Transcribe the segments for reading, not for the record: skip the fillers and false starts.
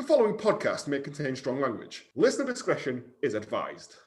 following podcast may contain strong language. Listener discretion is advised.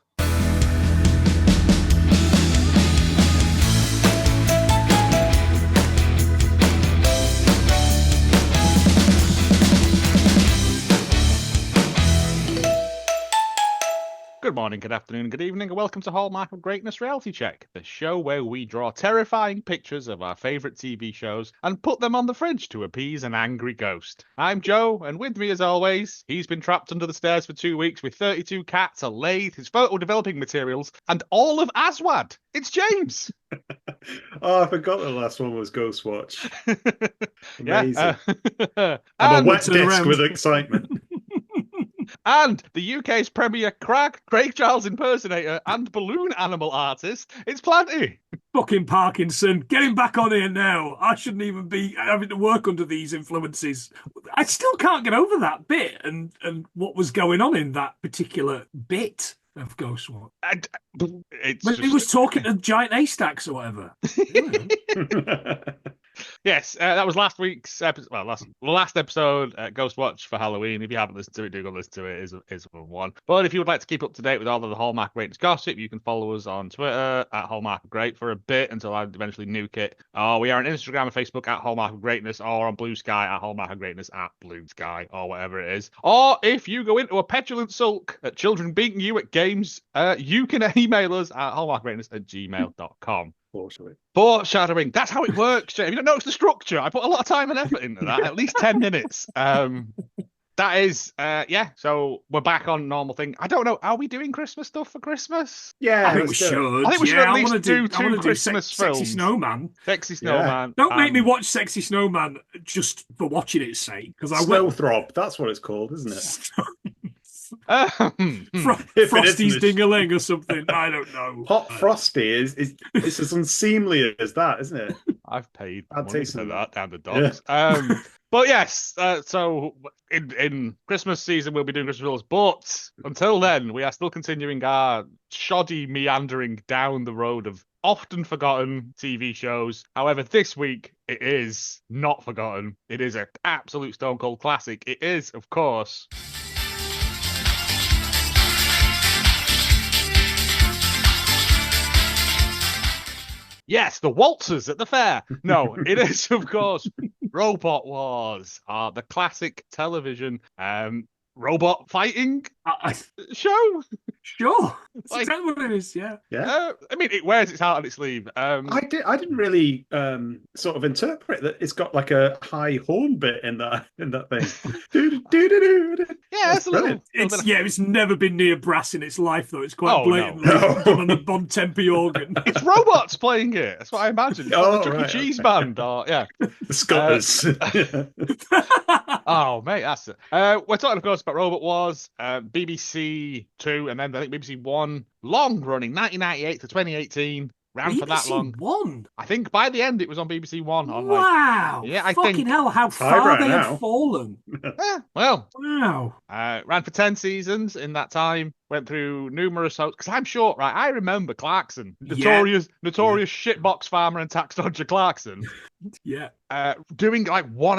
Good morning, good afternoon, good evening, and welcome to Hallmark of Greatness Reality Check, the show where we draw terrifying pictures of our favourite TV shows and put them on the fridge to appease an angry ghost. I'm Joe, and with me as always, he's been trapped under the stairs for 2 weeks with 32 cats, a lathe, his photo developing materials, and all of Aswad. It's James! Oh, I forgot the last one was Ghost Watch. Amazing. Yeah, I'm a wet disc with excitement. And the UK's premier Craig Charles impersonator and balloon animal artist, it's Planty. Fucking Parkinson, get him back on here now. I shouldn't even be having to work under these influences. I still can't get over that bit and what was going on in that particular bit of Ghost Watch. He was talking to giant haystacks or whatever. Yes, that was last week's episode. Well, last episode, Ghost Watch for Halloween. If you haven't listened to it, do go listen to it. It is a one. But if you would like to keep up to date with all of the Hallmark Greatness gossip, you can follow us on Twitter at Hallmark of Great for a bit until I eventually nuke it. We are on Instagram and Facebook at Hallmark of Greatness, or on Blue Sky at Hallmark of Greatness at Blue Sky, or whatever it is. Or if you go into a petulant sulk at children beating you at games, you can email us at hallmarkgreatness@gmail.com. Foreshadowing. That's how it works, Jay. If you don't notice the structure, I put a lot of time and effort into that, at least 10 minutes. That is, so we're back on normal thing. I don't know, are we doing Christmas stuff for Christmas? Yeah, I think we should. I think we should at least do two Christmas films. Sexy Snowman. Sexy Snowman. Don't make me watch Sexy Snowman just for watching its sake. Snowthrob, that's what it's called, isn't it? Frosty's Ding-a-ling or something. I don't know. Hot Frosty is it's as unseemly as that, isn't it? I've paid money for that down the dogs. Yeah. But yes, so in Christmas season we'll be doing Christmas films, but until then we are still continuing our shoddy meandering down the road of often forgotten TV shows. However, this week it is not forgotten. It is an absolute stone cold classic. It is, of course, yes, the waltzers at the fair. No, it is, of course, Robot Wars, the classic television robot fighting show. Sure, that's exactly what it is. Yeah. I mean, it wears its heart on its sleeve. I didn't really sort of interpret that it's got like a high horn bit in that thing. Yeah, it's a little. It's never been near brass in its life though. It's quite blatantly done on a Bon Tempi organ. It's robots playing it. That's what I imagine. It's like the Chuck E. Cheese band, or the Scutters. Oh mate, that's it. We're talking, of course, about Robot Wars, BBC Two, and then I think BBC One, long running, 1998 to 2018. Ran for that long. One. I think by the end it was on BBC One. Wow. I think. Hell, how far they have fallen. Wow. Ran for 10 seasons in that time. Went through numerous hosts. Because I'm short, right? I remember Clarkson. Notorious shitbox farmer and tax dodger Clarkson. Yeah. Doing like one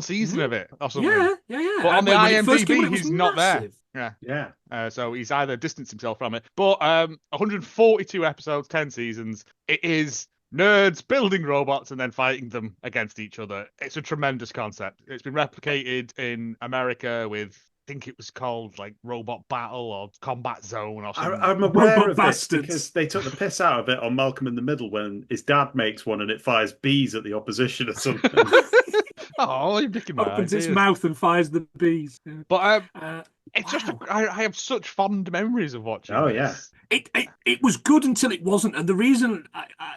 season of it or something. Yeah. But on the IMDb, he's not massive. there. Yeah. So he's either distanced himself from it. But 142 episodes, 10 seasons. It is nerds building robots and then fighting them against each other. It's a tremendous concept. It's been replicated in America with, I think it was called like Robot Battle or Combat Zone or something. I'm aware of this because they took the piss out of it on Malcolm in the Middle when his dad makes one and it fires bees at the opposition or something. Oh, you're picking my opens its mouth and fires the bees. But it's just I have such fond memories of watching. Oh this. It was good until it wasn't, and the reason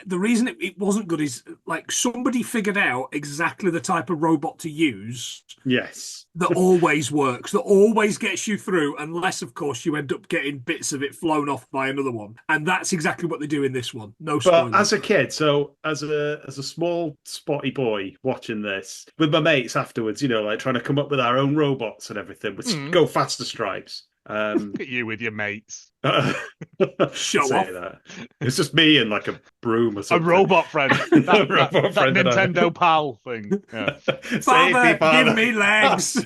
it wasn't good is like somebody figured out exactly the type of robot to use. Yes. That always works, that always gets you through, unless of course you end up getting bits of it flown off by another one, and that's exactly what they do in this one. No spoilers. But as a kid, so as a small spotty boy watching this with my mates afterwards, like trying to come up with our own robots and everything, would go faster stripes. Look at you with your mates. Show off. That. It's just me and like a broom or something. A robot friend. That Nintendo pal thing. Yeah. Father, give me legs.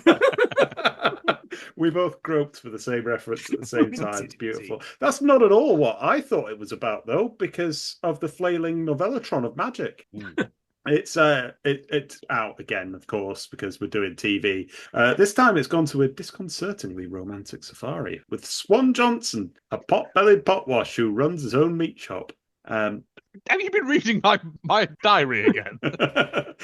We both groped for the same reference at the same time. It's beautiful. That's not at all what I thought it was about, though, because of the flailing novellatron of magic. It's out again, of course, because we're doing TV. This time it's gone to a disconcertingly romantic safari with Swan Johnson, a pot-bellied potwash who runs his own meat shop. Have you been reading my diary again? But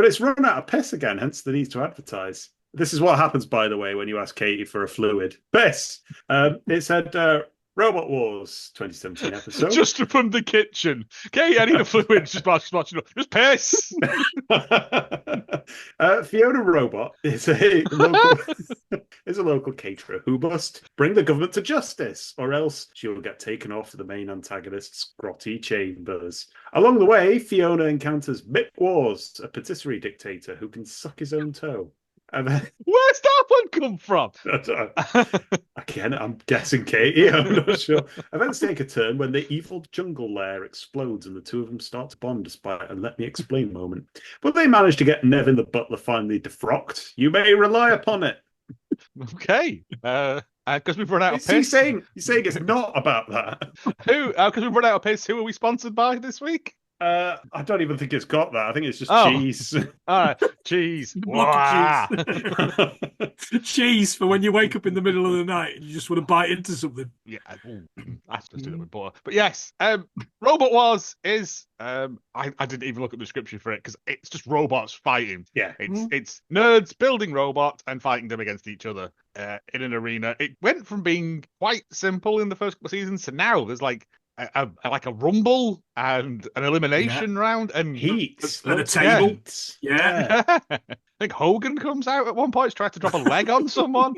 it's run out of piss again, hence the need to advertise. This is what happens, by the way, when you ask Katie for a fluid. Piss! It said Robot Wars 2017 episode. Just from the kitchen. Katie, I need a fluid. Just watching. Just piss! Fiona Robot is a local caterer who must bring the government to justice, or else she will get taken off to the main antagonist's grotty chambers. Along the way, Fiona encounters Mick Wars, a patisserie dictator who can suck his own toe. And then, where's that one come from? Again, I'm guessing Katie. I'm not sure. Events take a turn when the evil jungle lair explodes and the two of them start to bond despite a let me explain moment. But they manage to get Nevin the butler finally defrocked. You may rely upon it. Okay. Because we've run out of piss. He's saying it's not about that. Who? Because we've run out of piss. Who are we sponsored by this week? I don't even think it's got that. I think it's just cheese. All right, cheese. Block of cheese. Cheese for when you wake up in the middle of the night and you just want to bite into something. Yeah, I have to do that with butter. But yes, Robot Wars is. I didn't even look at the description for it because it's just robots fighting. Yeah, it's nerds building robots and fighting them against each other in an arena. It went from being quite simple in the first couple of seasons to now there's like a rumble and an elimination round and heat and a table. Yeah. I think Hogan comes out at one point to try to drop a leg on someone.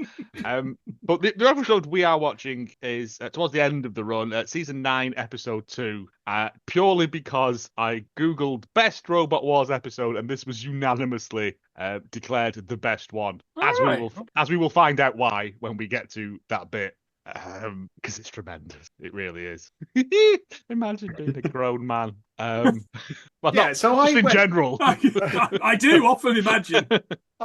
But the episode we are watching is towards the end of the run, season 9, episode 2. Purely because I googled best Robot Wars episode, and this was unanimously declared the best one. As we will find out why when we get to that bit. Because it's tremendous. It really is. Imagine being a grown man. In general. I do often imagine.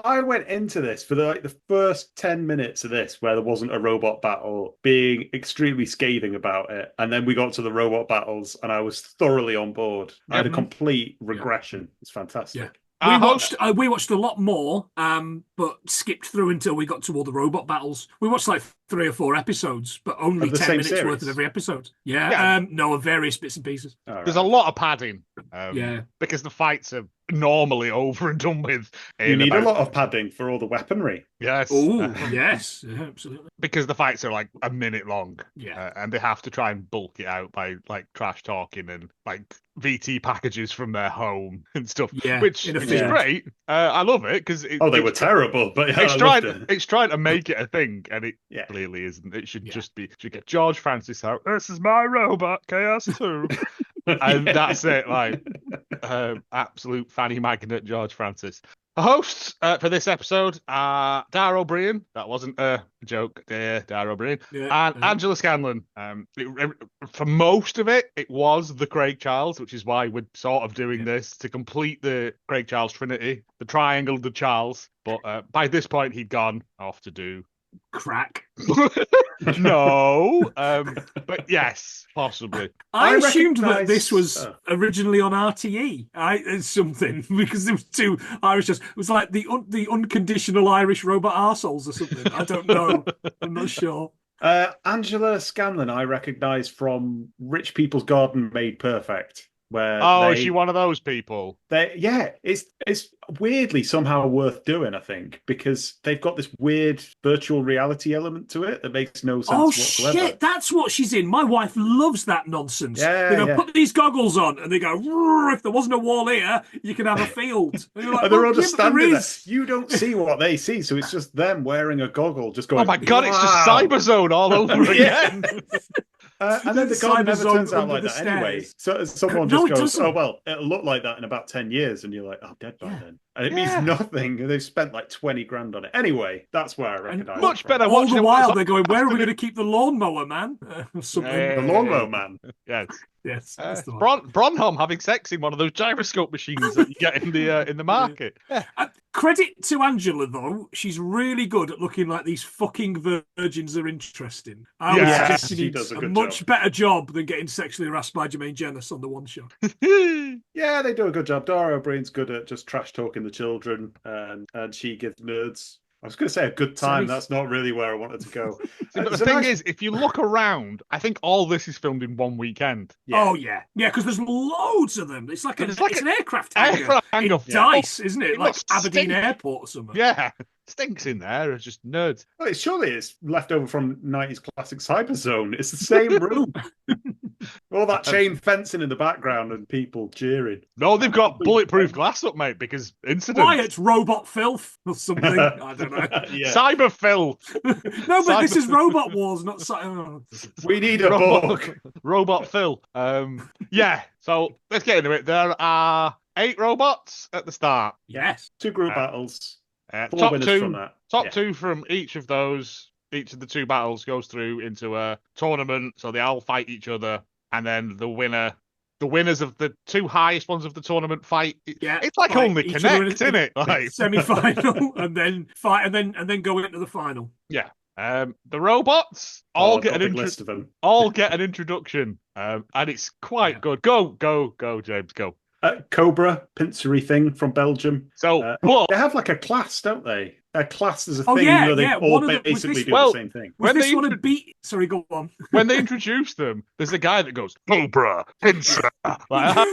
I went into this for the first 10 minutes of this where there wasn't a robot battle, being extremely scathing about it, and then we got to the robot battles and I was thoroughly on board. I had a complete regression. It's fantastic. Yeah. We watched a lot more, but skipped through until we got to all the robot battles. We watched like 3 or 4 episodes, but only 10 minutes series? worth of every episode. Of various bits and pieces. There's a lot of padding. Because the fights are normally over and done with. You need a lot of padding for all the weaponry. Yes. Oh, yes, absolutely. Because the fights are like a minute long. Yeah. And they have to try and bulk it out by like trash talking and like VT packages from their home and stuff. Yeah. Which is great. I love it because they were terrible, but it's trying to make it a thing, and it clearly isn't. It should just be. Should get George Francis out. This is my robot, Chaos 2. And that's it, like absolute fanny magnet George Francis. The hosts for this episode are Dara O'Brien. That wasn't a joke, Dara O'Brien. And Angela Scanlon. For most of it, it was the Craig Charles, which is why we're sort of doing this to complete the Craig Charles Trinity, the triangle of the Charles. But by this point, he'd gone off to do crack. No, but yes, possibly. I assumed that this was originally on RTE. Something because there was 2 Irish shows. It was like the unconditional Irish robot arseholes or something. I don't know. I'm not sure. Angela Scanlon, I recognise from Rich People's Garden Made Perfect. Where is she one of those people? It's weirdly somehow worth doing, I think, because they've got this weird virtual reality element to it that makes no sense whatsoever. Shit, that's what she's in. My wife loves that nonsense. They go, put these goggles on, and they go, if there wasn't a wall here, you can have a field. And, and they're all just standing there. You don't see what they see, so it's just them wearing a goggle, just going, oh my God, it's just Cyberzone all over again. And then the garden never turns out like that anyway. So someone just goes, oh, well, it'll look like that in about 10 years. And you're like, oh, dead by then. And it means nothing. They've spent like 20 grand on it. Anyway, that's where I recognise it. Much better. All the while, they're going, where are we going to keep the lawnmower, man? The lawnmower man. Yes. Yes. Bronholm having sex in one of those gyroscope machines that you get in the market. Credit to Angela, though. She's really good at looking like these fucking virgins are interesting. I would Yes, suggest she she does needs a a good much job. better job than getting sexually harassed by Jermaine Jennings on the one show. Yeah, they do a good job. Dara O'Brien's good at just trash talking the children, and she gives nerds. I was going to say a good time. That's not really where I wanted to go. See, but the thing is, if you look around, I think all this is filmed in one weekend. Yeah. Oh yeah, because there's loads of them. It's like It's an aircraft hangar. aircraft hangar. In Dice, isn't it? It Like must Aberdeen stink. Airport or something. Yeah, stinks in there. It's just nerds. Well, surely it's left over from 90s classic Cyberzone. It's the same room. All that chain fencing in the background and people cheering. No, they've got bulletproof glass up, mate, because incidents. Why it's robot filth or something? I don't know. Yeah. Cyber Phil. No, but this is Robot Wars, not We need a book. Robot Phil. Yeah, so let's get into it. There are 8 robots at the start. Yes. 2 group battles. 4 Top winners two from that. Top 2 from each of those. Each of the 2 battles goes through into a tournament, so they all fight each other, and then the winners of the 2 highest ones of the tournament fight. Yeah, it's like fight only each Connect, other isn't it? Like semi-final, and then fight, and then go into the final. yeah. The robots all get an list of them. all get an introduction, and it's quite good. Go, James, go. Cobra, pincery thing from Belgium. So, they have like a class, don't they? A class is a Oh, thing yeah, where they yeah. all One of the- was basically this- do well, the same thing. Was When this they one a intro- beat? Sorry, go on. when they introduce them, there's a guy that goes, Cobra, pincer. Like,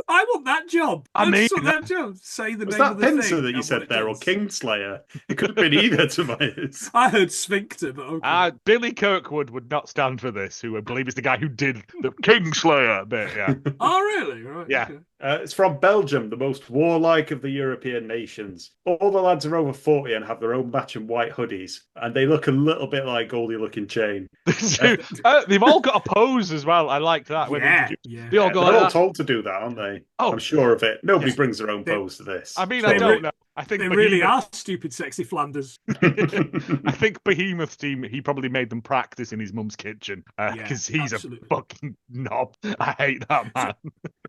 I want that job. I mean- want that job. Say the Was name that of the pincer thing. that you and said what it there, or does. Kingslayer? It could have been either to my ears. I heard sphincter, but okay. Billy Kirkwood would not stand for this, who I believe is the guy who did the Kingslayer bit, yeah. Oh, really? Right. Yeah. Okay. It's from Belgium, the most warlike of the European nations. All the lads are over 40 and have their own matching white hoodies, and they look a little bit like Goldie looking Chain. They've all got a pose as well. I liked that. When Yeah, they, yeah. they all go They're like all that. told to do that, aren't they? Oh. I'm sure of it. Nobody Yes. brings their own pose to this. I mean, They I don't re- know. I think They Behemoth, really are stupid, sexy Flanders. I think Behemoth's team, he probably made them practice in his mum's kitchen because he's absolutely. a fucking knob. I hate that man.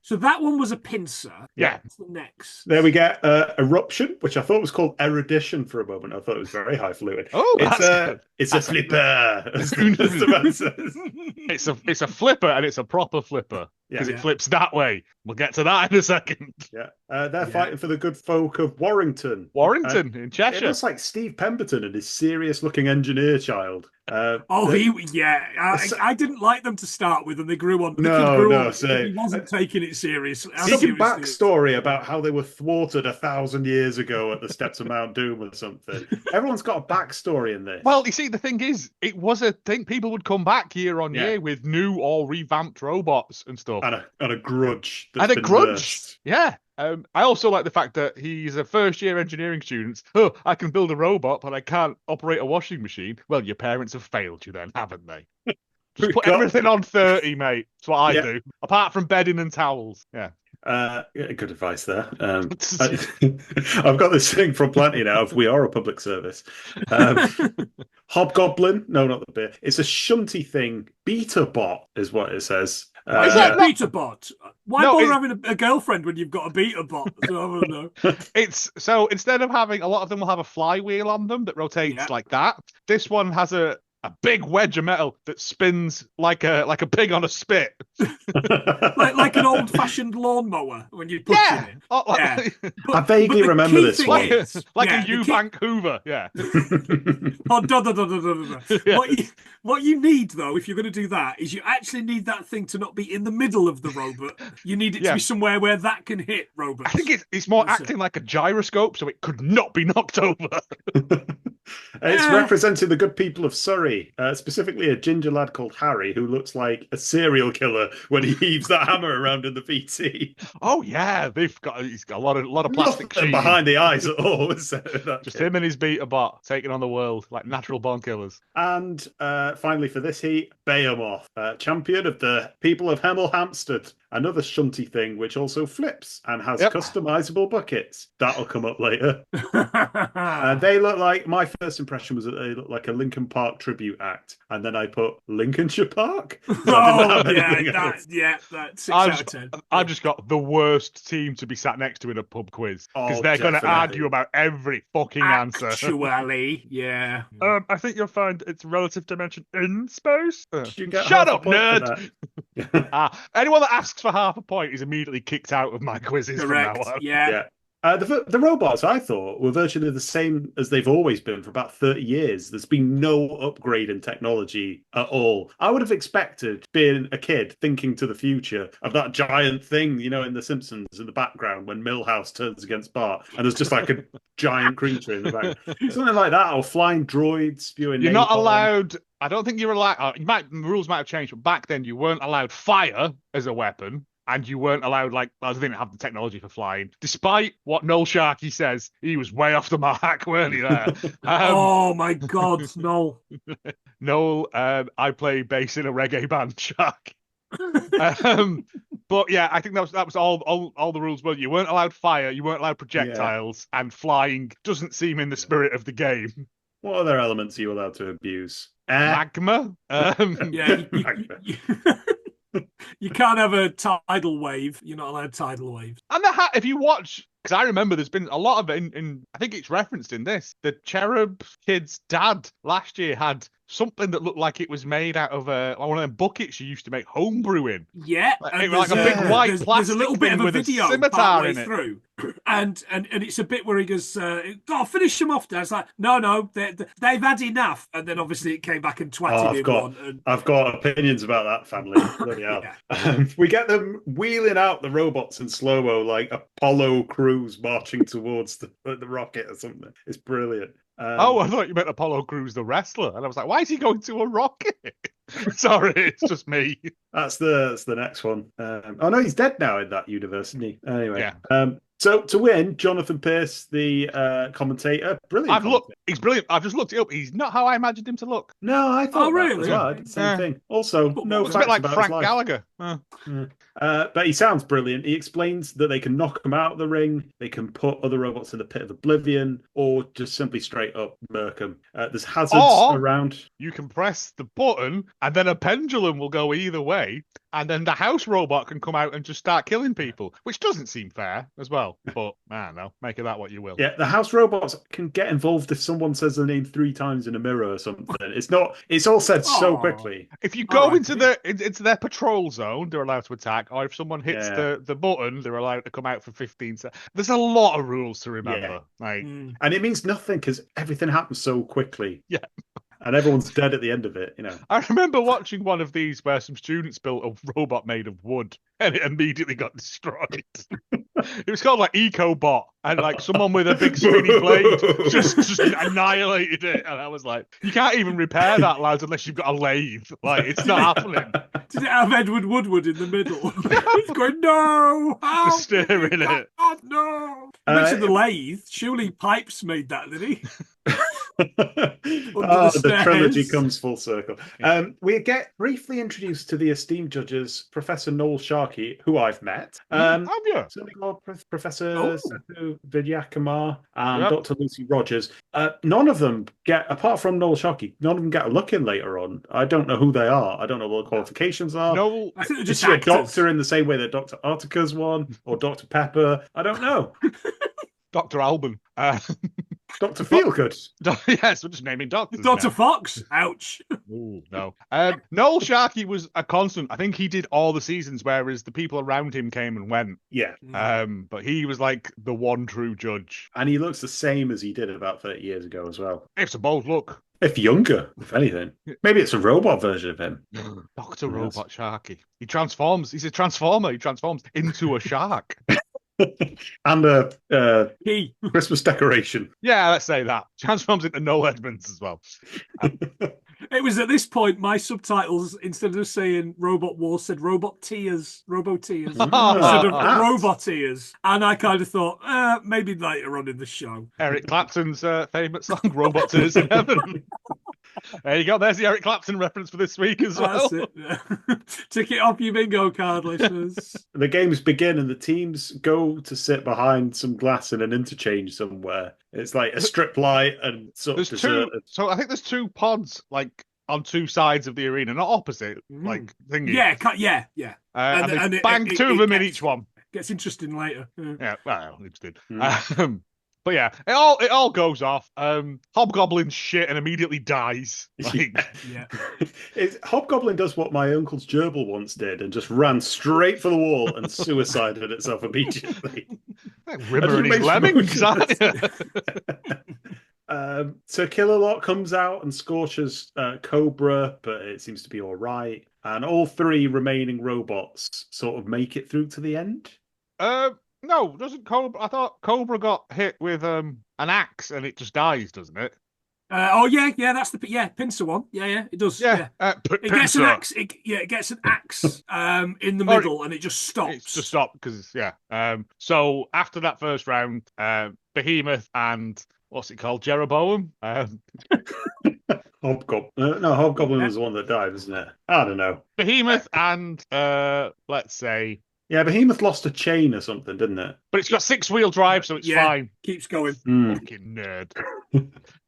So that one was a pincer. Yeah. What's the next? There we get Eruption, which I thought was called Erudition for a moment. I thought it was very highfalutin. Oh, It's a flipper. As the man says. it's a flipper and it's a proper flipper because Yeah. it flips that way. We'll get to that in a second. Yeah. They're fighting for the good folk of Warrington. Warrington in It Cheshire. looks like Steve Pemberton and his serious-looking engineer child. I didn't like them to start with, and they grew on. Same. He wasn't taking it seriously. Some backstory about how they were thwarted 1,000 years ago at the steps of Mount Doom or something. Everyone's got a backstory in this. Well, you see, the thing is, it was a thing. People would come back year on year with new or revamped robots and stuff. And a grudge. And a grudge. Yeah. I also like the fact that he's a first-year engineering student. Oh, I can build a robot, but I can't operate a washing machine. Well, your parents have failed you then, haven't they? Just put everything on 30, mate. That's what I do. Apart from bedding and towels. Yeah. Good advice there. I've got this thing from Plenty now of We Are a Public Service. Hobgoblin. No, not the bit. It's a shunty thing. Beta bot is what it says. Is that a beta bot? Why No, bother having a girlfriend when you've got a beta bot? So, I don't know. It's so instead of having a lot of them will have a flywheel on them that rotates like that. This one has a big wedge of metal that spins like a pig on a spit. like an old-fashioned lawnmower when you push it in. Oh, Yeah. I vaguely the remember key this thing one. is- like yeah, a the Eubank Hoover. Yeah. Yeah. What you need, though, if you're going to do that, is you actually need that thing to not be in the middle of the robot. You need it to be somewhere where that can hit robots. I think it's more That's acting like a gyroscope, so it could not be knocked over. It's representing the good people of Surrey, specifically a ginger lad called Harry, who looks like a serial killer when he heaves that hammer around in the VT. Oh yeah, he's got a lot of plastic Nothing cheese behind the eyes at all. Just him and his beta bot taking on the world like natural born killers. And finally for this heat, Behemoth, champion of the people of Hemel Hampstead. Another shunty thing which also flips and has customizable buckets. That'll come up later. They look like, my first impression was that they looked like a Lincoln Park tribute act, and then I put Lincolnshire Park. So I didn't have anything else. That's 6 out of 10. I've just got the worst team to be sat next to in a pub quiz because they're going to definitely. argue about every fucking answer. Actually, yeah. I think you'll find it's relative dimension in space. You get Shut half a up, point for nerd! that. Anyone that asks for half a point is immediately kicked out of my quizzes Correct. from now on. Yeah. The robots, I thought, were virtually the same as they've always been for about 30 years. There's been no upgrade in technology at all. I would have expected, being a kid, thinking to the future of that giant thing, in The Simpsons in the background when Milhouse turns against Bart, and there's just like a giant creature in the background. Something like that, or flying droids spewing You're not napalm. allowed... I don't think you're allowed... the rules might have changed, but back then you weren't allowed fire as a weapon. And you weren't allowed, I didn't have the technology for flying. Despite what Noel Sharkey says, he was way off the mark, weren't he, there? Oh, my God, Noel. Noel, I play bass in a reggae band, Shark. But yeah, I think that was all the rules were. You weren't allowed fire, you weren't allowed projectiles, and flying doesn't seem in the spirit of the game. What other elements are you allowed to abuse? Magma? Yeah, you can't have a tidal wave. You're not allowed tidal waves. And if you watch, because I remember there's been a lot of it in I think it's referenced in this. The Cherub kid's dad last year had something that looked like it was made out of one of them buckets you used to make homebrew in. Yeah, Like a big white plastic there's a little bit thing of a with video a scimitar partway in it. through, and it's a bit where he goes, finish them off, Dad. It's like, no, they've had enough, and then obviously it came back and twatted him on. I've got opinions about that family. Bloody hell. We get them wheeling out the robots in slow-mo like Apollo crews marching towards the rocket or something. It's brilliant. I thought you meant Apollo Crews the wrestler, and I was like, why is he going to a rocket? Sorry, it's just me. That's the next one. Oh no, he's dead now in that universe, isn't he? Anyway, yeah. So to win, Jonathan Pierce, the commentator, brilliant. He's brilliant. I've just looked it up. He's not how I imagined him to look. No, I thought really? as well. I did the same thing. Also, no Looks a facts bit like about Frank his life. Gallagher. But he sounds brilliant. He explains that they can knock them out of the ring, they can put other robots in the pit of oblivion, or just simply straight up murk them. There's hazards around. You can press the button, and then a pendulum will go either way, and then the house robot can come out and just start killing people, which doesn't seem fair as well. But I don't know, make of that what you will. Yeah, the house robots can get involved if someone says their name 3 times in a mirror or something. It's all said so quickly. If you go into their patrol zone, they're allowed to attack, or if someone hits the button, they're allowed to come out for 15 seconds. There's a lot of rules to remember. And it means nothing because everything happens so quickly. Yeah. And everyone's dead at the end of it, I remember watching one of these where some students built a robot made of wood, and it immediately got destroyed. It was called EcoBot, and someone with a big spinny blade just annihilated it. And I was like, you can't even repair that, lads, unless you've got a lathe. It's not happening. Did it have Edward Woodward in the middle? He's going, no! Just staring at it. Oh, no! You mentioned the lathe. Surely Pipes made that, did he? The trilogy comes full circle. We get briefly introduced to the esteemed judges, Professor Noel Sharkey, who I've met. Have you? Something called Professor Sethu Vidyakumar and Dr. Lucy Rogers. None of them get, apart from Noel Sharkey, none of them get a look in later on. I don't know who they are. I don't know what the qualifications are. No, I think they're Is just she a actors. doctor in the same way that Dr. Artica's one, or Dr. Pepper? I don't know. Dr. Alban. Dr. Feelgood. Yes, we're just naming doctors. Dr. now. Fox. Ouch. Ooh, no. Noel Sharkey was a constant. I think he did all the seasons, whereas the people around him came and went. Yeah. But he was the one true judge. And he looks the same as he did about 30 years ago as well. It's a bold look. If younger, if anything. Maybe it's a robot version of him. Dr. Robot Sharkey. He transforms. He's a transformer. He transforms into a shark. And a He. Christmas decoration. Yeah, let's say that. Transforms into Noel Edmonds as well. It was at this point my subtitles, instead of saying Robot War, said Robot Tears. Robo Tears. Instead of Robot Ears. And I kind of thought, maybe later on in the show. Eric Clapton's famous song, Robot Tears in Heaven. There you go. There's the Eric Clapton reference for this week as well. That's it. Tick it off your bingo card, listeners. The games begin and the teams go to sit behind some glass in an interchange somewhere. It's like a strip light and sort of There's two. deserted. So I think there's two pods like on two sides of the arena, not opposite, like thingy. Yeah. And they bang two of them in each one. Gets interesting later. Yeah, well, interesting. But yeah, it all goes off. Hobgoblin shit and immediately dies. Like, Yeah. Hobgoblin does what my uncle's gerbil once did and just ran straight for the wall and suicided itself immediately. Rimmer and his lemmings, aren't you? So Killalot comes out and scorches Cobra, but it seems to be all right. And all three remaining robots sort of make it through to the end. No, doesn't Cobra? I thought Cobra got hit with an axe and it just dies, doesn't it? That's the pincer one. Yeah, it does. Yeah, it gets an axe. It gets an axe in the middle, and it just stops. It's just stopped because So after that first round, Behemoth and what's it called, Jeroboam? Hobgoblin was the one that died, isn't it? I don't know. Behemoth and let's say. Yeah, Behemoth lost a chain or something, didn't it? But it's got 6-wheel drive, so it's fine. Keeps going. Fucking nerd.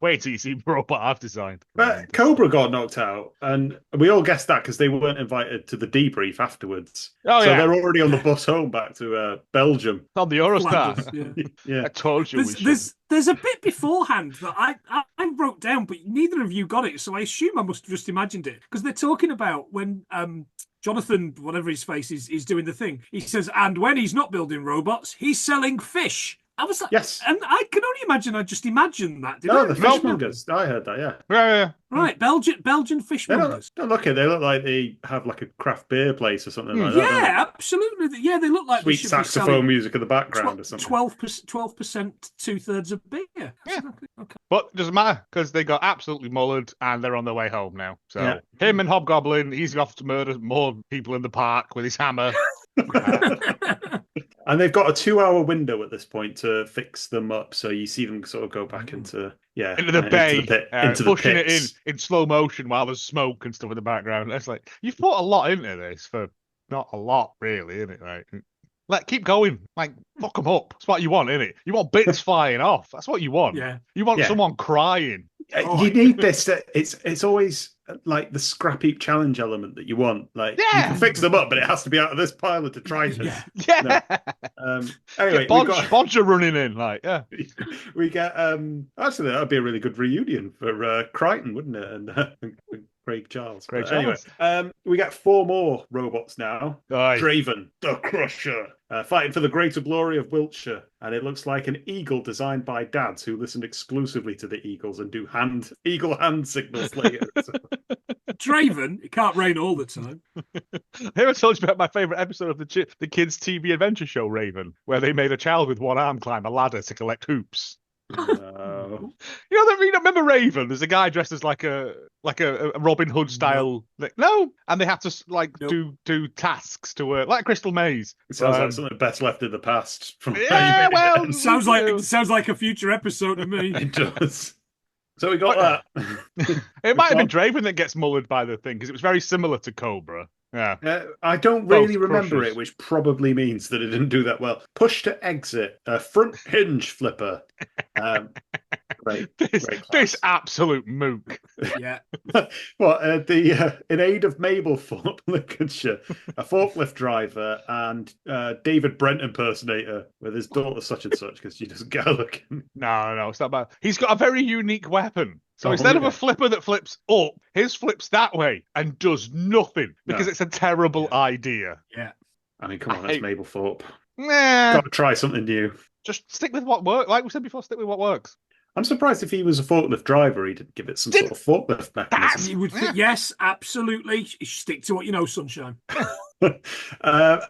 Wait till you see the robot I've designed. But Cobra got knocked out, and we all guessed that because they weren't invited to the debrief afterwards. So they're already on the bus home back to Belgium. On the Eurostar. Yeah. I told you. There's a bit beforehand that I wrote down, but neither of you got it, so I assume I must have just imagined it. Because they're talking about when Jonathan, whatever his face is doing the thing. He says, and when he's not building robots, he's selling fish. I was like, yes. And I can only imagine, I just imagined that. The fishmongers. I heard that, yeah. Yeah. Right, Belgian fishmongers. Don't look at it. They look like they have like a craft beer place or something like that. Yeah, absolutely. Yeah, they look like sweet saxophone music in the background or something. 12%, 2/3 of beer. Yeah. Okay. But it doesn't matter because they got absolutely mullered and they're on their way home now. So him and Hobgoblin, he's off to murder more people in the park with his hammer. And they've got a 2-hour window at this point to fix them up, so you see them sort of go back into the bay, into the pushing pits. it in slow motion while there's smoke and stuff in the background. It's like you've put a lot into this for not a lot, really, isn't it? Right? Keep going. Fuck them up. That's what you want, isn't it? You want bits flying off. That's what you want. Yeah. You want someone crying. You need this. It's always like the scrap heap challenge element that you want. You can fix them up, but it has to be out of this pile of detritus. Yeah. No. Anyway, Bodger running in. We get actually that would be a really good reunion for Crichton, wouldn't it? And Craig Charles. Anyway, we get 4 more robots now. Aye. Draven, the Crusher, fighting for the greater glory of Wiltshire. And it looks like an eagle designed by dads who listened exclusively to the eagles and do eagle hand signals later. Draven, it can't rain all the time. Have I told you about my favourite episode of the kids' TV adventure show, Raven, where they made a child with one arm climb a ladder to collect hoops? No. You remember Raven? There's a guy dressed as like a Robin Hood style. No, and they have to do tasks to work like Crystal Maze. It sounds like something best left in the past. It sounds like a future episode to me. It does. So we got that. It might have been Draven that gets mullered by the thing because it was very similar to Cobra. Yeah. I don't really remember it, which probably means that it didn't do that well. Push to exit, front hinge flipper. Great. This absolute mook. Yeah. In aid of Mablethorpe, Lincolnshire, a forklift driver and David Brent impersonator with his daughter such and such because she doesn't get a look. No, it's not bad. He's got a very unique weapon. So instead of a flipper that flips up, his flips that way and does nothing because it's a terrible idea. Yeah. I mean, come on, that's Mablethorpe. Nah. Got to try something new. Just stick with what works. Like we said before, stick with what works. I'm surprised if he was a forklift driver, he'd give it some sort of forklift mechanism. You would think, yes, absolutely. Stick to what you know, sunshine.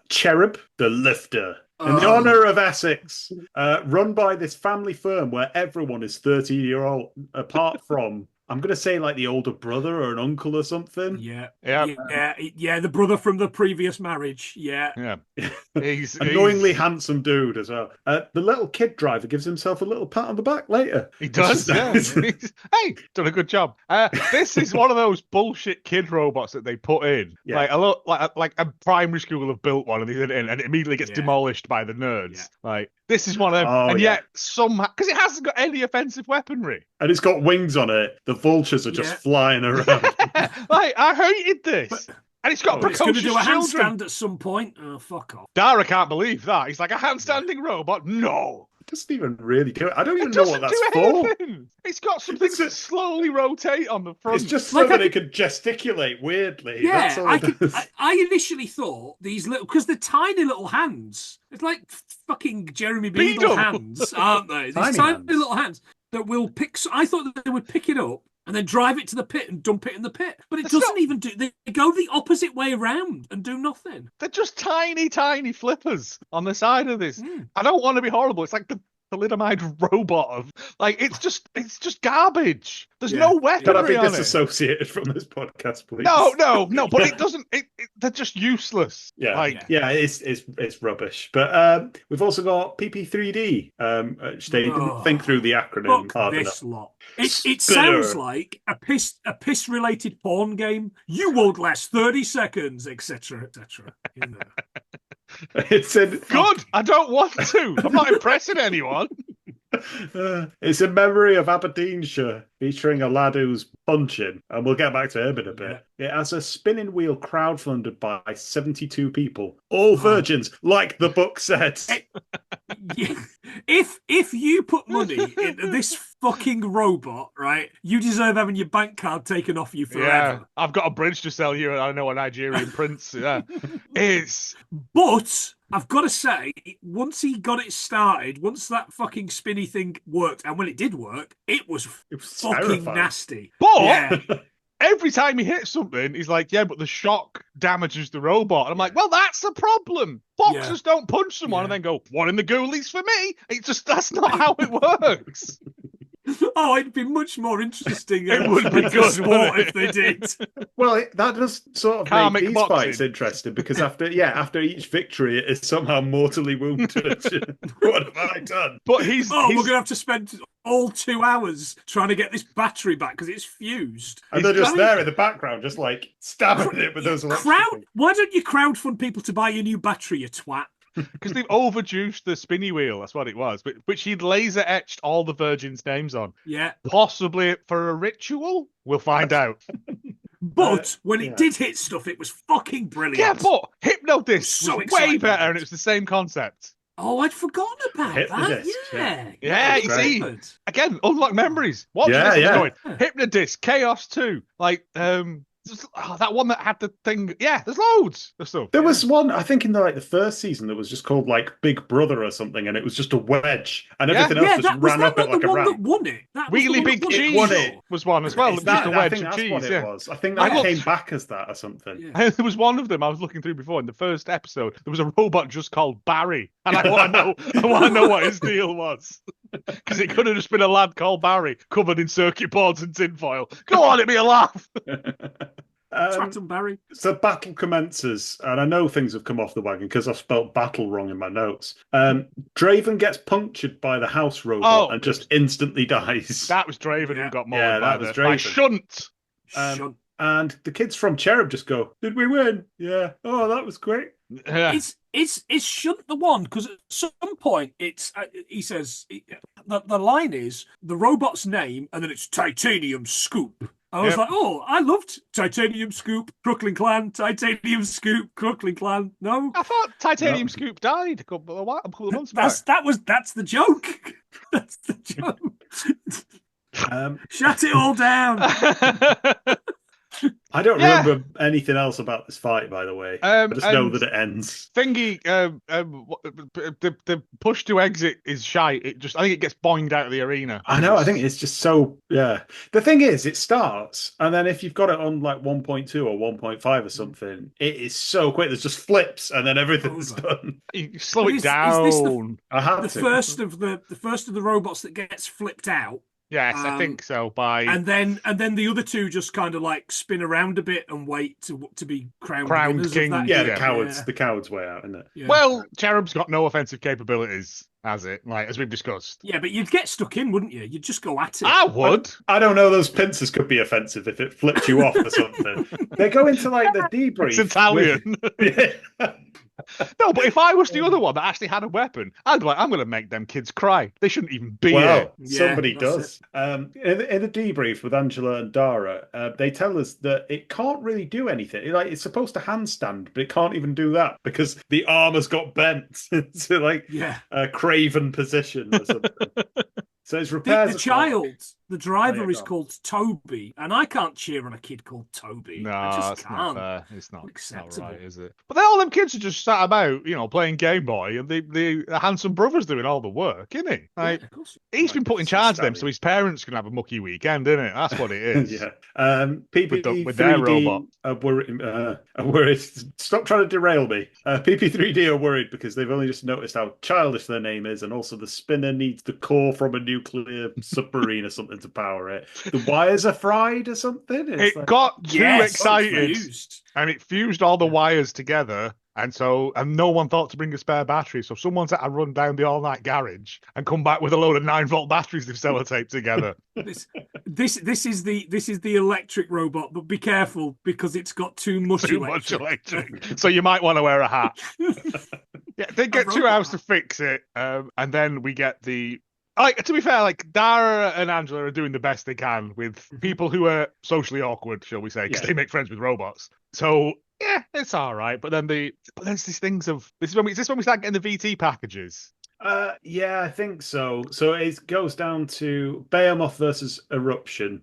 Cherub, the lifter. In the honour of Essex, run by this family firm where everyone is 13-year-old, apart from I'm going to say like the older brother or an uncle or something. Yeah. Yeah. Yeah. The brother from the previous marriage. Yeah. Yeah. He's Annoyingly handsome dude as well. The little kid driver gives himself a little pat on the back later. He does, yeah. Hey, done a good job. This is one of those bullshit kid robots that they put in. Yeah. Like a primary school have built one and it immediately gets demolished by the nerds. Yeah. Like this is one of them, Oh, and yeah. yet somehow because it hasn't got any offensive weaponry. And it's got wings on it. The vultures are just flying around. Like I hated this. And it's got It's going to precocious do a children. handstand at some point. Oh, fuck off. Dara can't believe that. He's like a handstanding robot. No. It doesn't even really do it. I don't even It know doesn't what that's do for. anything. It's got something to slowly rotate on the front. It's just so that it could gesticulate weirdly. That's Yeah, all it does. I initially thought these little, because they're tiny little hands. It's like fucking Jeremy Beadle Beadle. hands, aren't they? These Tiny tiny hands. little hands that will pick. I thought that they would pick it up and then drive it to the pit and dump it in the pit. But it It's doesn't not- even do. They go the opposite way around and do nothing. They're just tiny, tiny flippers on the side of this. Mm. I don't want to be horrible. It's like the thalidomide robot of like it's just garbage. There's no weaponry Can I be on it. disassociated from this podcast, please? No, but it doesn't. They're just useless. Yeah, like it's rubbish. But we've also got PP3D, which they didn't think through the acronym Fuck hard this enough. lot. It Spinner. sounds like a piss related porn game. You won't last 30 seconds, etc., etc. You know. It's in good. I don't want to. I'm not impressing anyone. It's in memory of Aberdeenshire, featuring a lad who's punching, and we'll get back to him in a bit. It has a spinning wheel crowdfunded by 72 people, all virgins, like the book said. If you put money into this fucking robot, right, you deserve having your bank card taken off you forever. Yeah, I've got a bridge to sell you, and I know a Nigerian prince. Yeah, But I've got to say, once he got it started, once that fucking spinny thing worked, and when it did work, it was fucking terrifying. nasty. But every time he hits something, he's like, "Yeah, but the shock damages the robot." And I'm like, "Well, that's the problem. Boxers don't punch someone and then go, 1 in the ghoulies for me.' That's not how it works." Oh, it'd be much more interesting. It would be good, sport wouldn't if they did. Well, that does sort of Karmic make these boxing. fights interesting because after each victory, it is somehow mortally wounded. What have I done? But he's we're gonna have to spend all 2 hours trying to get this battery back because it's fused. And they're just there in the background, just like stabbing it with those electric things. Why don't you crowdfund people to buy a new battery, you twat? because they've overjuiced the spinny wheel. That's what it was, which he'd laser etched all the virgins' names on. Yeah. Possibly for a ritual. We'll find out. But when it did hit stuff, it was fucking brilliant. Yeah, but Hypnodisc So was exciting. way better, and it was the same concept. Oh, I'd forgotten about that. Hypnodisc, Yeah. Yeah, you see, again, unlock memories. Watch Yeah, this. yeah. Going. Hypnodisc, Chaos 2, like that one that had the thing. Yeah, there's loads of stuff. There was one, I think, in the first season that was just called like Big Brother or something, and it was just a wedge, and everything else just ran up it like a one that ramp. won it. That was the Really one Big that Cheese won it. was one as well. Is It was just a I wedge think of that's cheese. what it Yeah. was. I think I that looked- came back as that or something. Yeah. There was one of them I was looking through before in the first episode. There was a robot just called Barry, and I want to know what his deal was, because it could have just been a lad called Barry covered in circuit boards and tinfoil. Go on, it'd be a laugh. Tracked Barry. So battle commences, and I know things have come off the wagon because I've spelt battle wrong in my notes. Draven gets punctured by the house robot and just instantly dies. That was Draven who got mauled Yeah, by that was by Draven. Shunt. Shunt. And the kids from Cherub just go, "Did we win? Yeah. Oh, that was great." Yeah. Is Shunt the one? Because at some point it's he says the line is the robot's name and then it's Titanium Scoop. I was like, oh, I loved Titanium Scoop, Crooklyn Clan, Titanium Scoop, Crooklyn Clan. No, I thought Titanium Scoop died a couple of months back. That's the joke. That's the joke. Shut it all down. I don't remember anything else about this fight, by the way. I just know and that it ends. Thingy, the push to exit is shite. I think it gets boinged out of the arena. I know. I think it's just so. Yeah. The thing is, it starts, and then if you've got it on like 1.2 or 1.5 or something, it is so quick. There's just flips, and then everything's done. You slow it Is down. this I have the to. first of the robots that gets flipped out? Yes, I think so. And then the other two just kind of like spin around a bit and wait to be crowned winners king. of that. Yeah, Yeah. the coward's way out, isn't it? Yeah. Well, Cherub's got no offensive capabilities, has it? Like, as we've discussed. Yeah, but you'd get stuck in, wouldn't you? You'd just go at it. I would. I don't know. Those pincers could be offensive if it flipped you off or something. They go into like the debrief. It's Italian. Yeah. No, but if I was the other one that actually had a weapon, I'd be like, I'm going to make them kids cry. They shouldn't even be here. Well, Yeah, somebody that's does. In the debrief with Angela and Dara, they tell us that it can't really do anything. It's supposed to handstand, but it can't even do that because the arm has got bent to like a craven position or something. So it's repairs. The child, the driver, Oh, is called Toby, and I can't cheer on a kid called Toby. No, I just it's can't. not fair. It's not Acceptable. right, is it? But then all them kids are just sat about, playing Game Boy, and the handsome brother's doing all the work, isn't he? Like, Of course. he's been put in charge of them, so his parents can have a mucky weekend, isn't it? That's what it is. Yeah. PP3D with their robot. are worried. Stop trying to derail me. PP3D are worried because they've only just noticed how childish their name is, and also the spinner needs the core from a nuclear submarine or something to power it. The wires are fried or something. It got too excited, Fused. and it fused all the wires together. And no one thought to bring a spare battery. So someone's had to run down the all-night garage and come back with a load of 9-volt batteries they've sellotaped together. This is the electric robot, but be careful because it's got too much electric. So you might want to wear a hat. Yeah, they get 2 hours to fix it, and then we get the. To be fair, Dara and Angela are doing the best they can with people who are socially awkward, shall we say, because they make friends with robots. So yeah, it's all right. But then there's these things of this is when we start getting the VT packages. Yeah, I think so. So it goes down to Behemoth versus Eruption,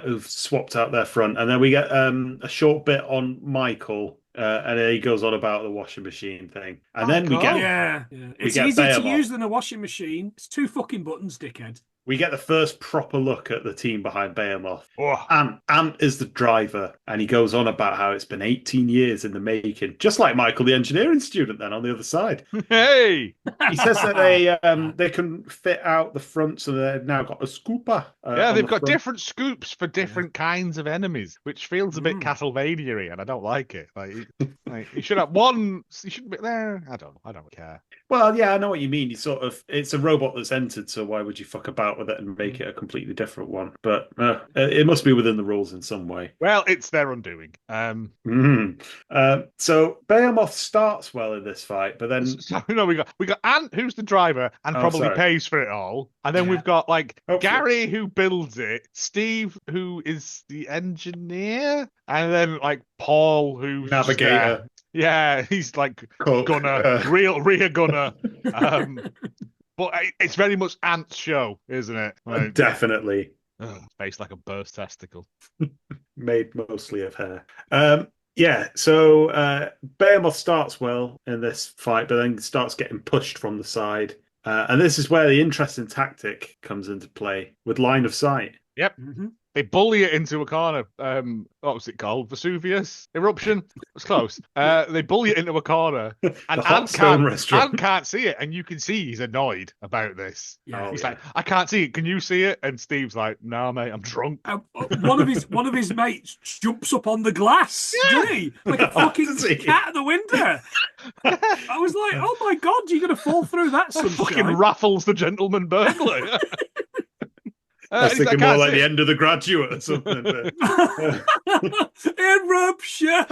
who've swapped out their front, and then we get a short bit on Michael. And then he goes on about the washing machine thing. And then we get... It's easier to use than a washing machine. It's 2 fucking buttons, dickhead. We get the first proper look at the team behind Behemoth. Oh. Ant is the driver, and he goes on about how it's been 18 years in the making, just like Michael, the engineering student, then on the other side. Hey! He says that they can fit out the front, so they've now got a scooper. They've got different scoops for different kinds of enemies, which feels a bit Castlevania-y, and I don't like it. You should have one. You shouldn't be there. I don't care. Well, yeah, I know what you mean. It's a robot that's entered, so why would you fuck about with it and make it a completely different one? But it must be within the rules in some way. Well, it's their undoing. So Behemoth starts well in this fight, but then we got Ant, who's the driver and probably pays for it all, and then we've got Gary, who builds it, Steve, who is the engineer, and then Paul, who's navigator. Yeah, he's Cook. gunner, rear gunner. But it's very much Ant's show, isn't it? Definitely. Face like a burst testicle. Made mostly of hair. So Behemoth starts well in this fight, but then starts getting pushed from the side. And this is where the interesting tactic comes into play with line of sight. Yep. Mm-hmm. They bully it into a corner. What was it called? Vesuvius eruption? It was close. They bully it into a corner, and Ant can't see it, and you can see he's annoyed about this. Yeah. He's like, "I can't see it. Can you see it?" And Steve's like, "No, mate, I'm drunk." One of his mates jumps up on the glass, didn't he? Like a fucking cat at the window. I was like, "Oh my god, you're gonna fall through that sunshine!" Fucking Raffles the gentleman burglar. I was thinking more like the end of The Graduate or something. Eruption!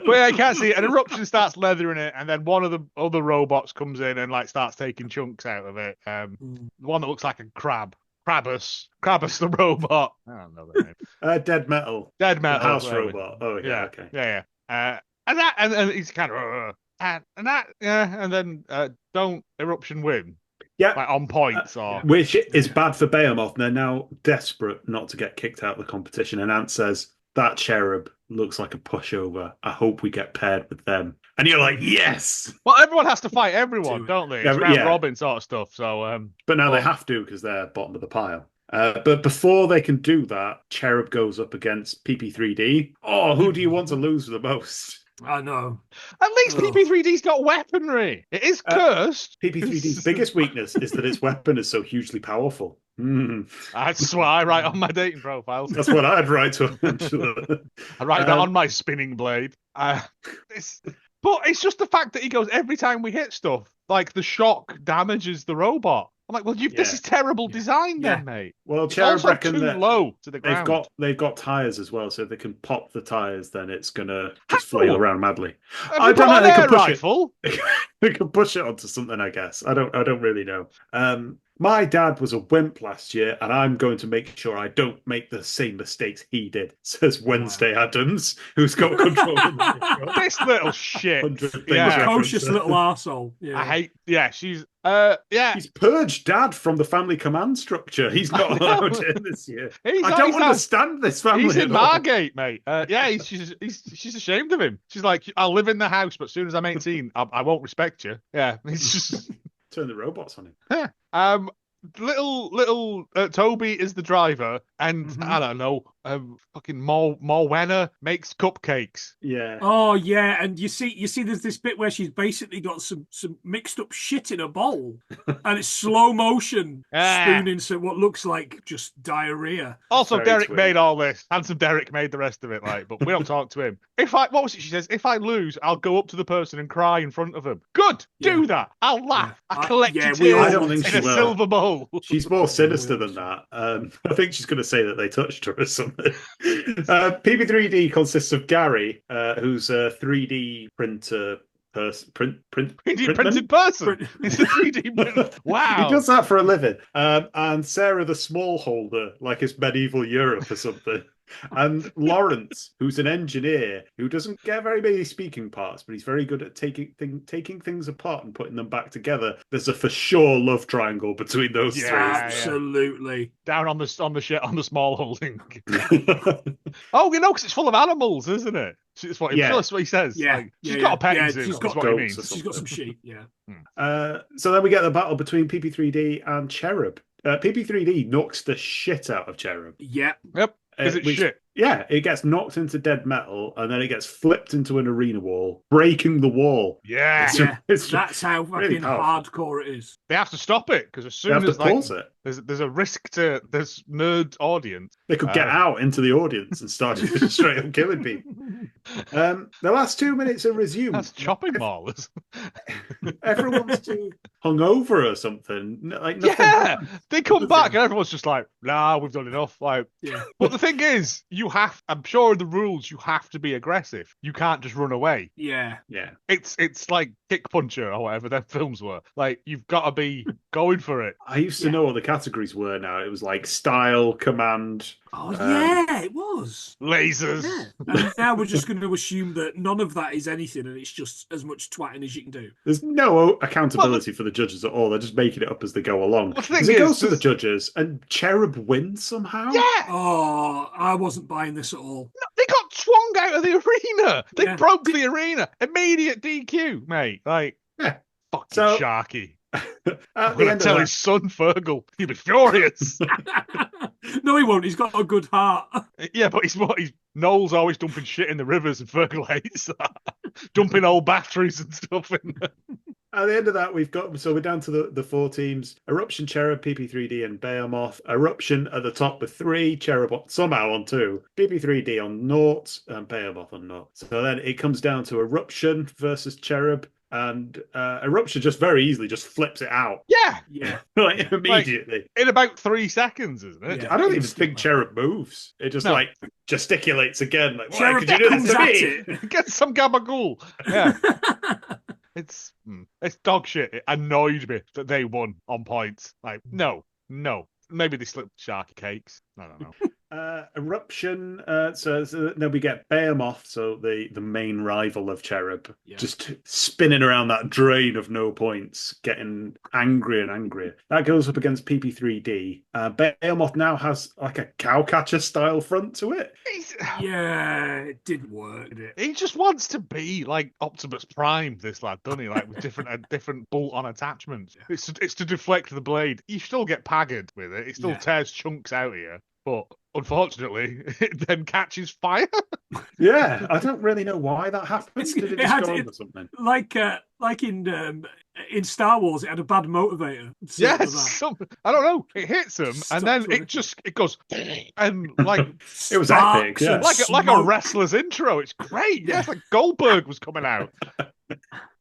But I can't see it. An eruption starts leathering it, and then one of the other robots comes in and starts taking chunks out of it. The one that looks like a crab. Krabbus the robot. I don't know that name. Dead Metal. The house robot. Oh yeah, okay. Yeah. And he's kind of and then don't eruption win. Yeah, on points, which is bad for Behemoth. They're now desperate not to get kicked out of the competition. And Ant says that cherub looks like a pushover. I hope we get paired with them. And you're like, yes. Well, everyone has to fight everyone, don't they? It's round robin sort of stuff. So, but now they have to because they're bottom of the pile. But before they can do that, Cherub goes up against PP3D. Oh, who do you want to lose the most? I know. At least Ugh. PP3D's got weaponry. It is cursed. PP3D's biggest weakness is that its weapon is so hugely powerful. That's what I write on my dating profiles. That's what I'd write to Angela. I write that on my spinning blade. But it's just the fact that he goes, every time we hit stuff, like the shock damages the robot. I'm like, well, this is terrible design then, mate. Well, It's Cherub also reckon too that low to the ground. they've got tires as well, so if they can pop the tires, then it's gonna just flail around madly. Have I you don't got know. an They air can push rifle? it. They can push it onto something, I guess. I don't really know. My dad was a wimp last year, and I'm going to make sure I don't make the same mistakes he did, says Wednesday Adams, who's got control of the This little shit. 100 things Yeah. references. Precocious little arsehole. Yeah. I hate. Yeah, she's. He's purged dad from the family command structure. He's not allowed in this year. I don't understand this family. He's in at all. Margate, mate. She's ashamed of him. She's like, I'll live in the house, but as soon as I'm 18, I won't respect you. Yeah, he's just turn the robots on him. Little Toby is the driver, and I don't know, fucking Morwenna makes cupcakes. Yeah. Oh yeah, and you see, there's this bit where she's basically got some mixed up shit in a bowl, and it's slow motion spooning some what looks like just diarrhea. Also, Very Derek twee. made all this. Handsome Derek made the rest of it, like, but we don't talk to him. What was it she says? If I lose, I'll go up to the person and cry in front of them. Good, do that. I'll laugh. I collect your tears I don't think in she a will. silver bowl. She's more sinister than that. I think she's going to say that they touched her or something. PP3D consists of Gary, who's a 3D printer. 3D printed person. It's a 3D printer. Wow. He does that for a living. And Sarah the smallholder, like it's medieval Europe or something. And Lawrence, who's an engineer who doesn't get very many speaking parts, but he's very good at taking things apart and putting them back together. There's a for sure love triangle between those three. Absolutely. Down on the small holding. Oh, because it's full of animals, isn't it? That's what he says. Yeah, like, she's got a petting zoo. She's got what he goats means. She's got some sheep. Yeah. So then we get the battle between PP3D and Cherub. PP3D knocks the shit out of Cherub. Yeah. Yep. Is it shit? Yeah, it gets knocked into dead metal and then it gets flipped into an arena wall, breaking the wall. Yeah. That's how fucking hardcore it is. They have to stop it because as soon as there's a risk to this nerd audience, they could get out into the audience and start straight up killing people. The last 2 minutes are resumed. That's chopping maulers. Everyone's too hungover or something. Like nothing happens. They come back and everyone's just like, nah, we've done enough. Like, but the thing is, I'm sure the rules, you have to be aggressive. You can't just run away. Yeah. It's like Kick Puncher or whatever their films were. Like, you've got to be going for it. I used to know what the categories were now. It was like style, command. Oh, yeah, it was. Lasers. Yeah. And now we're just going to assume that none of that is anything and it's just as much twatting as you can do. There's no accountability for the judges at all. They're just making it up as they go along. Because it goes to the judges and Cherub wins somehow. Yeah. Oh, I wasn't buying this at all. No, they got swung out of the arena. They broke the arena. Immediate DQ, mate. Like, fucking Sharky. I'm going to tell his son, Fergal. He'll be furious. No, he won't. He's got a good heart. Yeah, but Noel's always dumping shit in the rivers, and Fergal hates that. Dumping old batteries and stuff in there. At the end of that, we're down to the four teams: Eruption, Cherub, PP3D, and Behemoth. Eruption at the top with 3, Cherub somehow on 2, PP3D on 0, and Behemoth on 0. So then it comes down to Eruption versus Cherub. And Eruption just very easily just flips it out. Yeah. Like immediately. In about 3 seconds, isn't it? Yeah, I don't even think Cherub moves. It just like gesticulates again. Like, why Cherub could you do this to me? Get some gabagool. Yeah. It's dog shit. It annoyed me that they won on points. Like, no. Maybe they slipped Sharky cakes. I don't know. Eruption. So then we get Behemoth, so the main rival of Cherub, just spinning around that drain of no points, getting angrier and angrier. That goes up against PP3D. Behemoth now has like a cowcatcher style front to it. Yeah, it didn't work, did it? He just wants to be like Optimus Prime, this lad, doesn't he? Like with different bolt-on attachments. It's to deflect the blade. You still get paggered with it. It still tears chunks out of you. but unfortunately, it then catches fire. Yeah, I don't really know why that happened. It's- Did it it just had- go it- over something? Like in Star Wars, it had a bad motivator. Similar to Yes, that. I don't know. It hits him, and then Stops it goes and like It was Sparks epic, yeah. and like a smoke. wrestler's intro. It's great. Yes, like Goldberg was coming out, and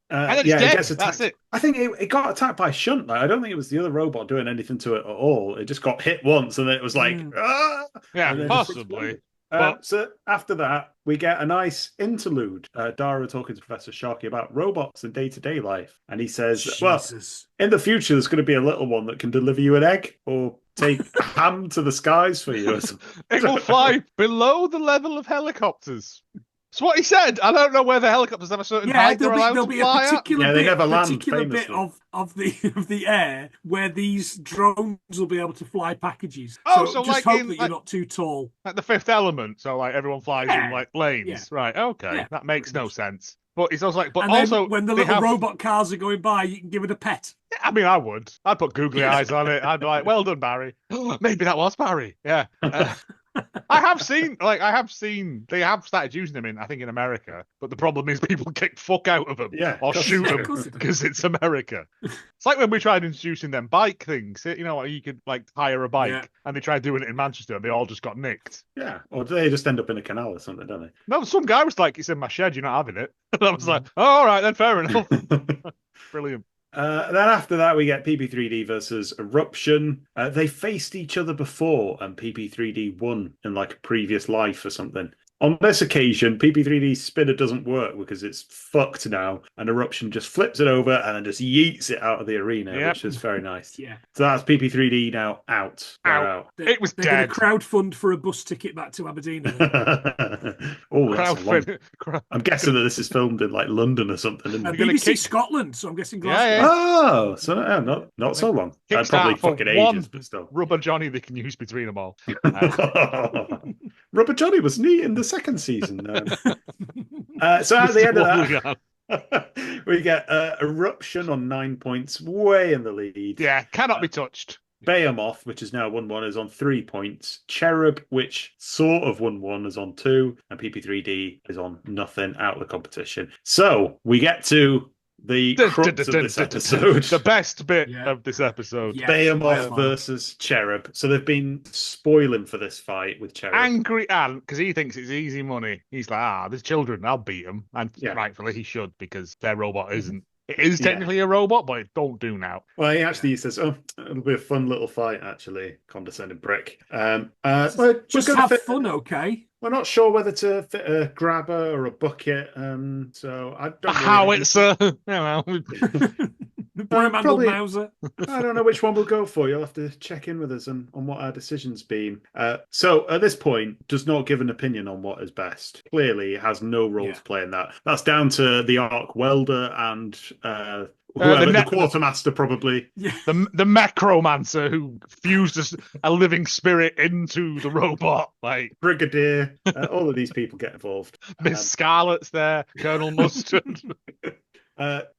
then it's Yeah, it dead. gets attacked. That's it. I think it got attacked by a shunt. Like, I don't think it was the other robot doing anything to it at all. It just got hit once, and then it was like, ah! Yeah, And then just possibly. exploded. But- So after that, we get a nice interlude. Dara talking to Professor Sharkey about robots and day-to-day life. And he says, well, Jesus. in the future, there's going to be a little one that can deliver you an egg or take ham to the skies for you. Or something. It will fly below the level of helicopters. That's what he said. I don't know whether helicopters have a certain Yeah, height they're allowed there'll to be a fly at. particular Yeah, they bit, never land, particular bit famously. of the air where these drones will be able to fly packages. Oh, so so just like hope in, that like- you're not too tall. Like the Fifth Element, so like everyone flies in Yeah. like lanes, Yeah. right? Okay, Yeah, that makes pretty no much. sense. But it's also like, but And also then when the they little have- robot cars are going by, you can give it a pet. I mean, I would. I'd put googly Yeah. eyes on it. I'd be like, "Well done, Barry." Maybe that was Barry. Yeah. I have seen they have started using them I think in America, but the problem is people kick fuck out of them Yeah, or of course shoot they do. them Of course they do. because it's America. It's like when we tried introducing them bike things. You know, you could like hire a bike, Yeah. and they tried doing it in Manchester, and they all just got nicked. Yeah, or do they just end up in a canal or something, don't No, some guy was like, "It's in my shed. You're not having it." And I was like, Mm. "Oh, all right, then, fair enough." they? Brilliant. Then after that, we get PP3D versus Eruption. They faced each other before, and PP3D won in like a previous life or something. On this occasion, PP3D's spinner doesn't work because it's fucked now, and Eruption just flips it over and then just yeets it out of the arena, Yep. which is very nice. Yeah. So that's PP3D now out. They're out. It was They're going dead. to crowdfund for a bus ticket back to Aberdeen. Oh, that's a long... Crowdfunding. I'm guessing that this is filmed in like London or something, isn't And it? gonna BBC kick- Scotland, so I'm guessing Yeah, Glasgow. yeah. Oh, so not so long. Kickstart Probably for fucking one ages, but still. Rubber Johnny they can use between them all. Rubber Johnny was neat in the second season. So at the end of that, we get Eruption on 9 points, way in the lead. Yeah, cannot be touched. Behemoth, which is now 1-1, is on 3 points. Cherub, which sort of 1-1, is on 2. And PP3D is on nothing, out of the competition. So we get to the crux of this episode. The best bit Yeah. of this episode. Yeah. Behemoth Wow. versus Cherub. So they've been spoiling for this fight with Cherub. Angry Ant, because he thinks it's easy money. He's like, there's children, I'll beat them. And Yeah. rightfully he should, because their robot isn't. It is Yeah. technically a robot, but it don't do now. Well, he actually says, "Oh, it'll be a fun little fight." Actually, condescending prick. We're Just gonna have fit- fun, okay? We're not sure whether to fit a grabber or a bucket. So I A don't. howitzer, you know. The broom-handled probably- Mauser. I don't know which one we'll go for. You'll have to check in with us on what our decision's been. So at this point, does not give an opinion on what is best. Clearly, it has no role Yeah. to play in that. That's down to the arc welder and whoever, the quartermaster, probably. Yeah. The Macromancer who fused a living spirit into the robot. Like, Brigadier. All of these people get involved. Miss Scarlet's there, Colonel Mustard.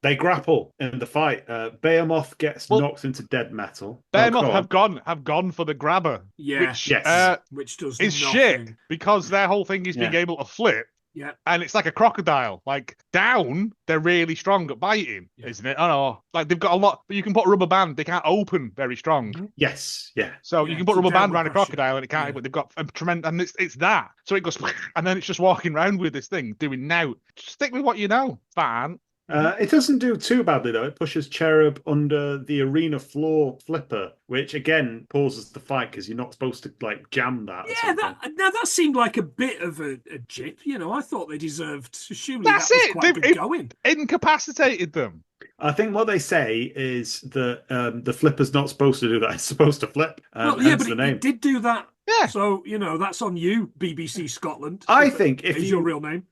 They grapple in the fight. Behemoth gets Well, knocked into dead metal. Behemoth go on. have gone for the grabber. Yeah. Which, Yes. Which does is nothing. shit because their whole thing is being Yeah. able to flip. Yeah. And it's like a crocodile. Like down, they're really strong at biting, Yeah. isn't it? I know. Like they've got a lot, but you can put a rubber band. They can't open very strong. Yes, yeah. So Yeah, you can put a it's a rubber band downward around a pressure. crocodile and it can't. Yeah. But they've got a tremendous, and it's that. So it goes, and then it's just walking around with this thing doing now. Just stick with what you know. Fine. It doesn't do too badly though. It pushes Cherub under the arena floor flipper, which again pauses the fight because you're not supposed to like jam that. or Yeah, something. that seemed like a bit of a jip. You know, I thought they deserved. Surely That's that was it. quite good They've- going. Incapacitated them. I think what they say is that the flipper's not supposed to do that. It's supposed to flip. Well, yeah, hence but the name. it did do that. Yeah. So you know that's on you, BBC Scotland. I think if is you your real name.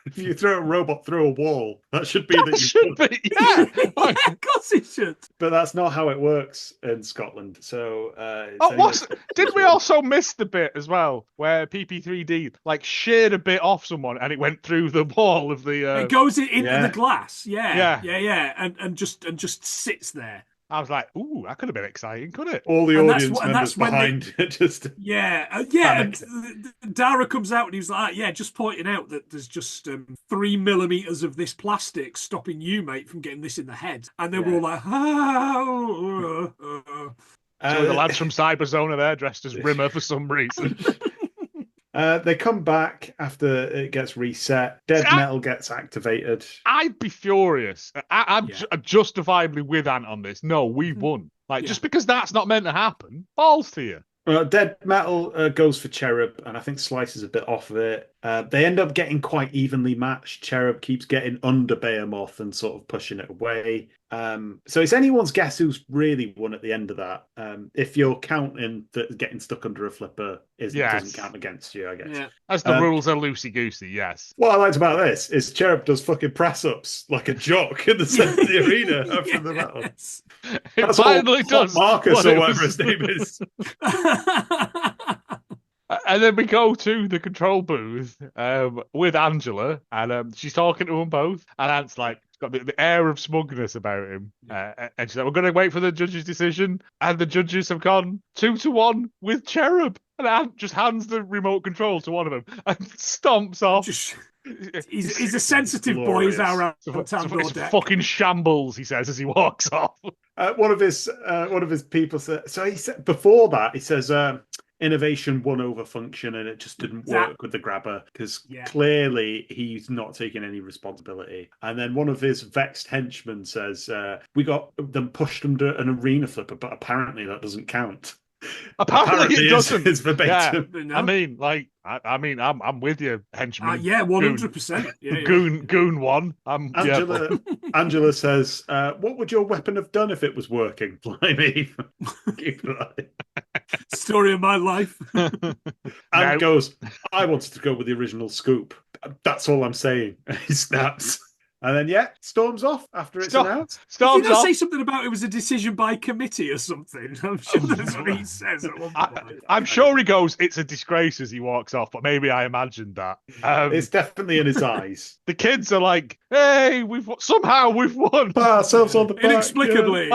if you throw a robot through a wall, that should be That that. should be. Yeah. Yeah, of course it should. But that's not how it works in Scotland. So, it's Oh, only- did we also miss the bit as well where PP3D like sheared a bit off someone and it went through the wall of the? It goes into yeah. the glass. Yeah, Yeah. yeah, yeah, and just sits there. I was like, ooh, that could have been exciting, couldn't it? All the And audience members behind it just Yeah, and panicked. Dara comes out and he's like, "Yeah, just pointing out that there's just 3 millimeters of this plastic stopping you, mate, from getting this in the head." And they were all like, So the lads from Cyberzone are there dressed as Rimmer for some reason. They come back after it gets reset. Dead metal gets activated. I'd be furious. I'm justifiably with Ant on this. No, we won. Like, just because that's not meant to happen, balls to you. Dead metal goes for Cherub, and I think Slice is a bit off of it. They end up getting quite evenly matched. Cherub keeps getting under Behemoth and sort of pushing it away. So it's anyone's guess who's really won at the end of that. If you're counting that getting stuck under a flipper doesn't count against you, I guess. yeah. As the rules are loosey-goosey, yes. What I liked about this is Cherub does fucking press-ups like a jock in the centre of the arena after the battle. It finally does. Marcus or whatever his name is. And then we go to the control booth with Angela, and she's talking to them both. And Ant's like, got the air of smugness about him. And she's like, we're going to wait for the judge's decision. And the judges have gone 2-1 with Cherub. And Ant just hands the remote control to one of them and stomps off. He's a sensitive boy, is our It's fucking shambles, he says as he walks off. One of his people said, so he said before that, he says, innovation won over function, and it just didn't work with the grabber because clearly he's not taking any responsibility. And then one of his vexed henchmen says, we got them pushed under an arena flipper, but apparently that doesn't count. Apparently it doesn't. It's verbatim. Yeah. I mean, like, I'm with you, henchman. 100%. Goon one. Angela says, "What would your weapon have done if it was working?" Blimey, keep it alive. Story of my life. And goes, "I wanted to go with the original scoop. That's all I'm saying." He snaps. And then, storms off after it's announced. Did he say something about it was a decision by committee or something? I'm sure that's what he says at one point. I'm sure he goes, it's a disgrace as he walks off, but maybe I imagined that. It's definitely in his eyes. The kids are like, hey, somehow we've won. Pat ourselves on the back. Inexplicably.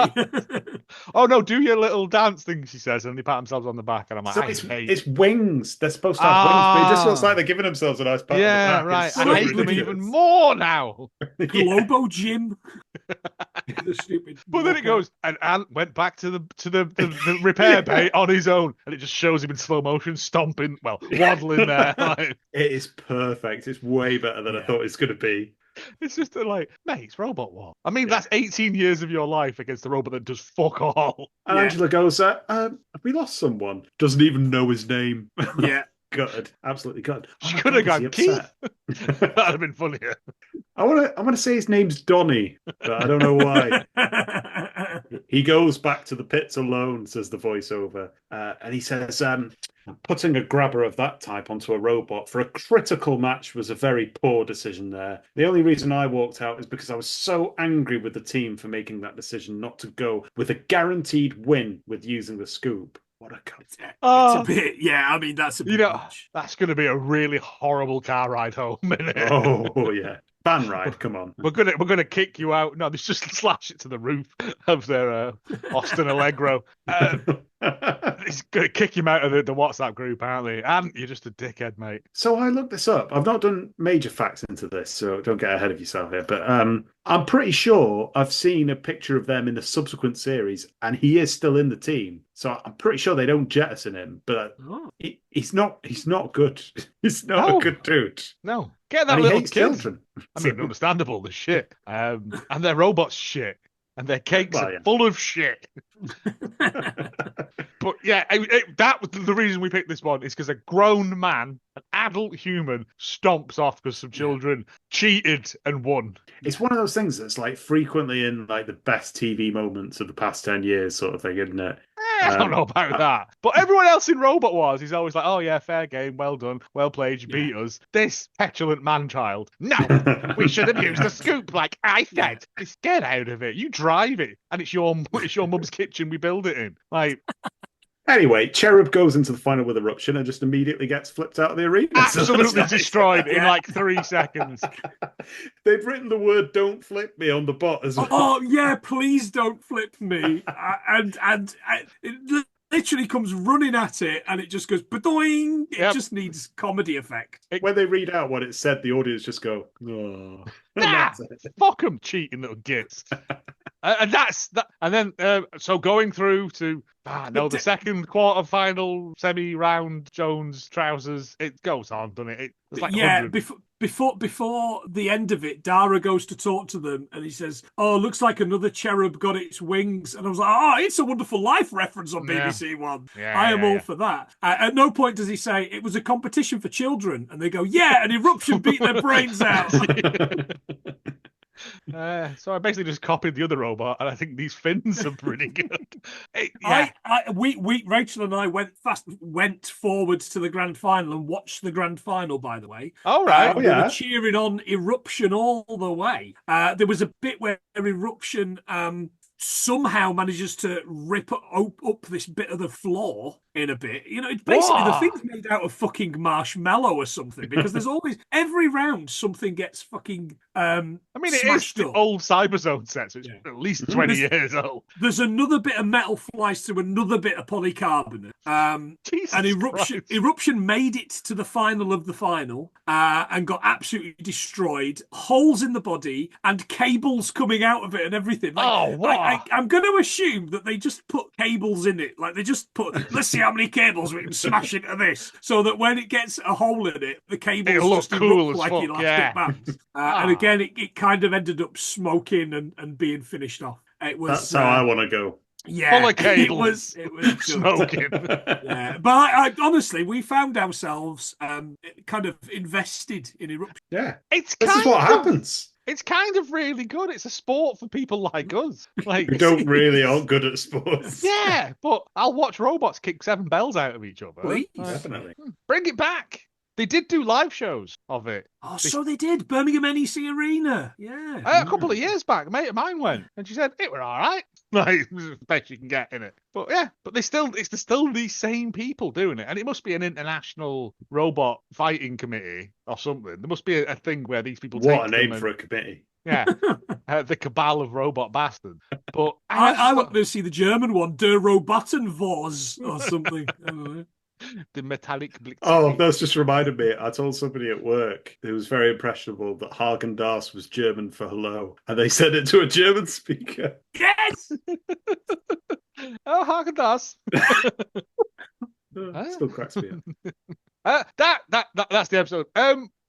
Oh, no, do your little dance thing, she says, and they pat themselves on the back. And I'm like, so it's wings. They're supposed to have wings, but it just looks like they're giving themselves a nice pat on the back. Yeah, right. So I hate them even more now. Globo Jim. The stupid. But then it goes, and Ant went back to the repair bay on his own, and it just shows him in slow motion stomping, waddling there. Like, it is perfect. It's way better than I thought it was going to be. It's just mate, it's Robot War. I mean, that's 18 years of your life against a robot that does fuck all. And Angela goes, have we lost someone? Doesn't even know his name. Yeah. Gutted, absolutely gutted. She could have gone Keith. That'd have been funnier. I want to say his name's Donnie, but I don't know why. He goes back to the pits alone, says the voiceover, and he says, putting a grabber of that type onto a robot for a critical match was a very poor decision there. The only reason I walked out is because I was so angry with the team for making that decision not to go with a guaranteed win with using the scoop. What a cunt. It's a bit, I mean, that's a bit much. That's going to be a really horrible car ride home, isn't it? Oh, yeah. Van ride, come on. We're gonna kick you out. No, just slash it to the roof of their Austin Allegro. He's gonna kick him out of the WhatsApp group, apparently. And you're just a dickhead, mate. So I looked this up. I've not done major facts into this, so don't get ahead of yourself here. But I'm pretty sure I've seen a picture of them in the subsequent series, and he is still in the team. So I'm pretty sure they don't jettison him. But he's not good. He's not a good dude. No. Get that and little he hates kid. Children. I mean, understandable, the shit. And their robots shit. And their cakes are full of shit. But that was the reason we picked this one, is because a grown man, an adult human, stomps off because some children cheated and won. It's one of those things that's like frequently in like the best TV moments of the past 10 years sort of thing, isn't it? I don't know about that. But everyone else in Robot Wars is always like, oh yeah, fair game, well done, well played, you beat us. This petulant man-child, no, we should have used the scoop like I said. Just get out of it. You drive it. And it's your mum's kitchen we build it in. Like, Anyway, Cherub goes into the final with Eruption and just immediately gets flipped out of the arena. Absolutely So destroyed in Yeah. like 3 seconds. They've written the word "Don't flip me" on the bot as well. Oh yeah, please don't flip me. And it literally comes running at it, and it just goes badoing. It Yep. just needs comedy effect. When they read out what it said, the audience just go, "Oh." And Nah, that's it. fuck them, cheating little gits. And that's that. And then, so going through to the second quarter final semi-round Jones trousers. It goes on, doesn't it? It's like Yeah, 100. before the end of it, Dara goes to talk to them, and he says, "Oh, looks like another cherub got its wings." And I was like, "Oh, It's a Wonderful Life reference on BBC One. Yeah, I am all yeah. for that." At no point does he say it was a competition for children, and they go, "Yeah, an eruption beat their brains out." So I basically just copied the other robot, and I think these fins are pretty good. We Rachel and I went forwards to the grand final and watched the grand final. By the way, All right. we were cheering on Eruption all the way. There was a bit where Eruption somehow manages to rip up this bit of the floor in a bit. You know, it's basically the thing's made out of fucking marshmallow or something, because there's always every round something gets fucking I mean, it is smashed the up. old Cyberzone set, so it's at least 20 years old. There's another bit of metal flies through another bit of polycarbonate. Jesus And Christ. Eruption made it to the final of the final and got absolutely destroyed. Holes in the body and cables coming out of it and everything. I'm going to assume that they just put cables in it. Like they just put, let's see how many cables we can smash into this, so that when it gets a hole in it, the cables It'll look just cool erupt as like fuck, elastic bands. And again, it kind of ended up smoking and being finished off. It was. That's how I want to go. Yeah, Full of cables. It was good. Smoking. Yeah, but I honestly, we found ourselves kind of invested in Eruption. Yeah, This is what happens. It's kind of really good. It's a sport for people like us. Like We don't really aren't good at sports. Yeah, but I'll watch robots kick 7 bells out of each other. Please. Definitely. Bring it back. They did do live shows of it. Oh, so they did. Birmingham NEC Arena. Yeah. A couple of years back, a mate of mine went, and she said it were all right. Like, the best you can get in it. But yeah, but it's still these same people doing it, and it must be an international robot fighting committee or something. There must be a thing where these people. What a name for a committee! Yeah, the cabal of robot bastards. But I want to see the German one, Der Robotenvors or something. I don't know. The metallic blitz. Oh, that's just reminded me. I told somebody at work who was very impressionable that Hagen-Dazs was German for hello, and they said it to a German speaker. Yes. Oh, Hagen-Dazs. Still cracks me up. That's the episode.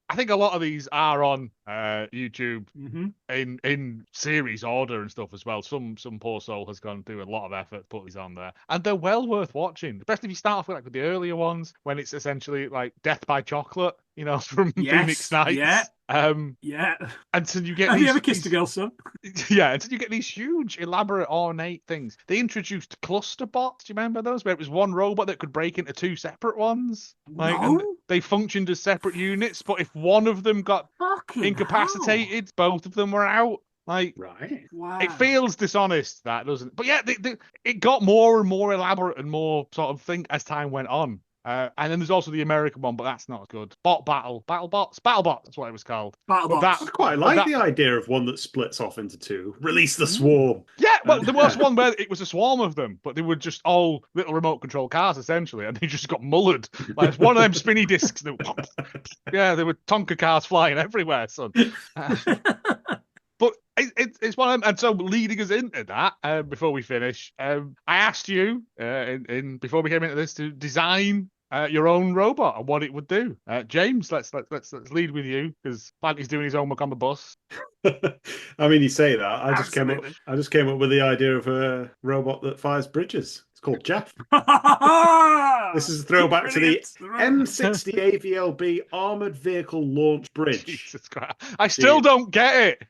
I think a lot of these are on YouTube in series order and stuff as well. Some poor soul has gone through a lot of effort to put these on there, and they're well worth watching. Especially if you start off with the earlier ones, when it's essentially like Death by Chocolate, from Phoenix Nights. Yeah. Until you get. Have you ever kissed a girl, son? Yeah, until you get these huge, elaborate, ornate things. They introduced cluster bots. Do you remember those? Where it was one robot that could break into 2 separate ones. And they functioned as separate units, but if one of them got incapacitated, both of them were out. Right. Wow. It feels dishonest, that doesn't. But yeah, it got more and more elaborate and more sort of thing as time went on. And then there's also the American one, but that's not as good. BattleBots. That's what it was called. BattleBots. I quite like the idea of one that splits off into 2. Release the swarm. Yeah, well, there was one where it was a swarm of them, but they were just all little remote control cars essentially, and they just got mullered. Like it's one of them spinny discs. Yeah, there were Tonka cars flying everywhere, son. But it's one of them, and so leading us into that, before we finish, I asked you before we came into this to design your own robot and what it would do. James, let's lead with you, because Planty's doing his homework on the bus. I mean, you say that. I just came up with the idea of a robot that fires bridges. It's called Jeff. This is a throwback to the M60 AVLB armoured vehicle launch bridge. Jesus Christ. I still don't get it.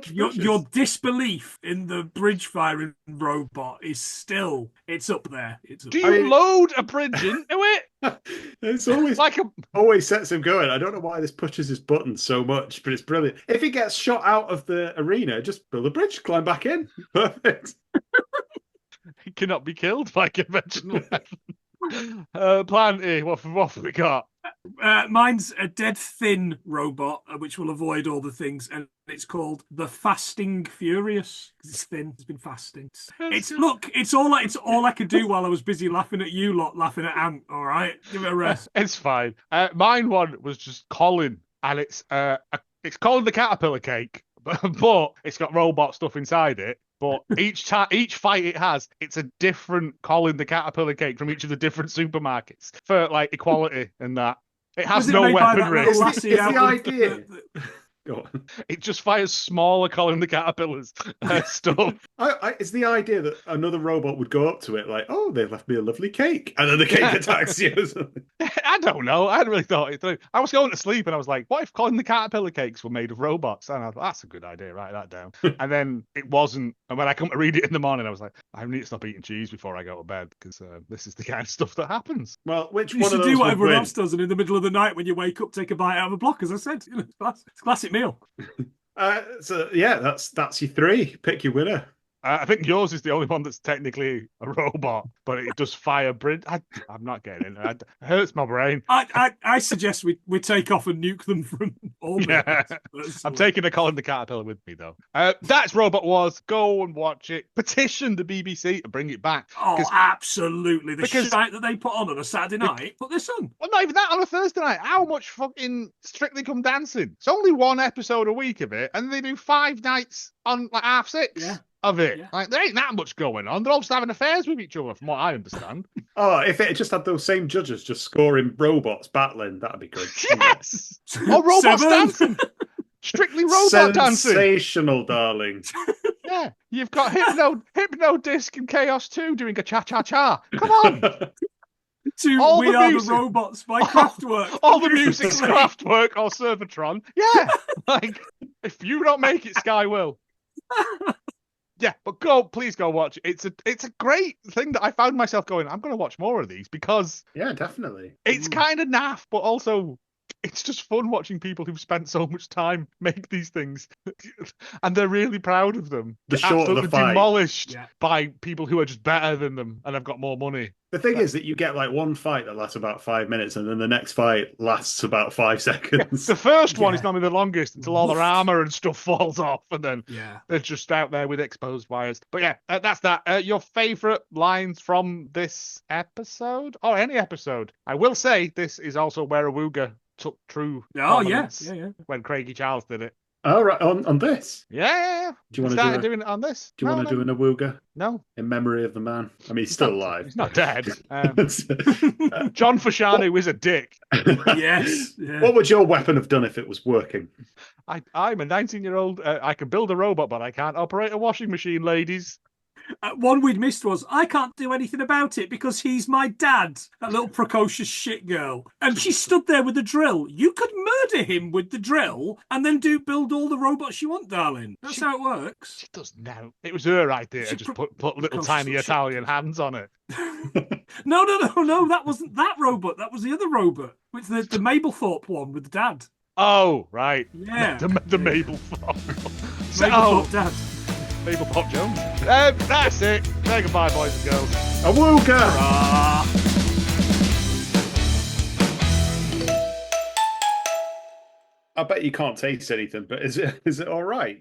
Your disbelief in the bridge firing robot is still, it's up there. Do you load a bridge into it? It's always always sets him going. I don't know why this pushes his buttons so much, but it's brilliant. If he gets shot out of the arena, just build a bridge, climb back in. Perfect. cannot be killed by conventional weapons. Planty, what have we got? Mine's a dead thin robot, which will avoid all the things, and it's called the Fasting Furious. It's thin. It's been fasting. It's all I could do while I was busy laughing at you lot, laughing at Ant. All right, give it a rest. It's fine. Mine one was just Colin, and it's Colin the Caterpillar Cake, but it's got robot stuff inside it. But each fight it has, it's a different Colin the Caterpillar Cake from each of the different supermarkets for like equality and that. It has no weaponry. It's the idea. Go on. It just fires smaller Colin the Caterpillars stuff. It's the idea that another robot would go up to it like, oh, they left me a lovely cake. And then the cake attacks you or something. I don't know. I hadn't really thought it through. I was going to sleep and I was like, what if Colin the Caterpillar Cakes were made of robots? And I thought, that's a good idea. Write that down. And then it wasn't. And when I come to read it in the morning, I was like, I need to stop eating cheese before I go to bed because this is the kind of stuff that happens. Well, which You one should of those do what would everyone win? else does, and in the middle of the night when you wake up, take a bite out of a block, as I said. It's a classic meal. So yeah, that's your three. Pick your winner. I think yours is the only one that's technically a robot, but it does fire bridge. I'm not getting it. It hurts my brain. I suggest we take off and nuke them from orbit. Yeah. I'm taking a Colin the Caterpillar with me, though. That's Robot Wars. Go and watch it. Petition the BBC to bring it back. Oh, absolutely. The because- shite that they put on a Saturday night, put this on. Well, not even that on a Thursday night. How much fucking Strictly Come Dancing? It's only one episode a week of it, and they do 5 nights on like 6:30. Yeah. Of it. Yeah. Like, there ain't that much going on. They're all just having affairs with each other, from what I understand. Oh, if it just had those same judges just scoring robots battling, that'd be good. Yes! Oh, robots 7. dancing! Strictly robot dancing! Sensational, darling. Yeah, you've got Hypno Disc and Chaos 2 doing a cha-cha-cha. Come on! To All We the Are music. the Robots by Kraftwerk. All the music's Kraftwerk or Servotron. Yeah! Like, if you don't make it, Sky will. Yeah, but please go watch it. It's a great thing that I found myself going, I'm going to watch more of these because Yeah, definitely. it's kind of naff, but also it's just fun watching people who've spent so much time make these things and they're really proud of them. The Get short of the absolutely fight. demolished Yeah. by people who are just better than them and have got more money. The thing is that you get like one fight that lasts about 5 minutes, and then the next fight lasts about 5 seconds. The first one is Yeah. normally the longest until all their armor and stuff falls off, and then Yeah. they're just out there with exposed wires. But yeah, that's that. Your favorite lines from this episode or any episode? I will say this is also where Awooga took true Oh, yeah. prominence Yeah. when Craigie Charles did it. All right, on this. Yeah. Do you want to started do doing it on this? Do you want to do an Awooga No, in memory of the man? I mean, he's still alive. he's not dead. John Fashanu is a dick. Yes. Yeah. What would your weapon have done if it was working? I'm a 19-year-old. I can build a robot, but I can't operate a washing machine, ladies. One we'd missed was, I can't do anything about it because he's my dad, that little precocious shit girl. And she stood there with the drill. You could murder him with the drill and then build all the robots you want, darling. That's how it works. She does now. It was her idea to She just pro- put little precocious tiny shit. Italian hands on it. No, that wasn't that robot. That was the other robot. It's the Mablethorpe one with the dad. Oh, right. Yeah. The Mabel Pop. Mablethorpe dad. Mabel Pop Jones. That's it. Say goodbye, boys and girls. Awooga! I bet you can't taste anything, but is it all right?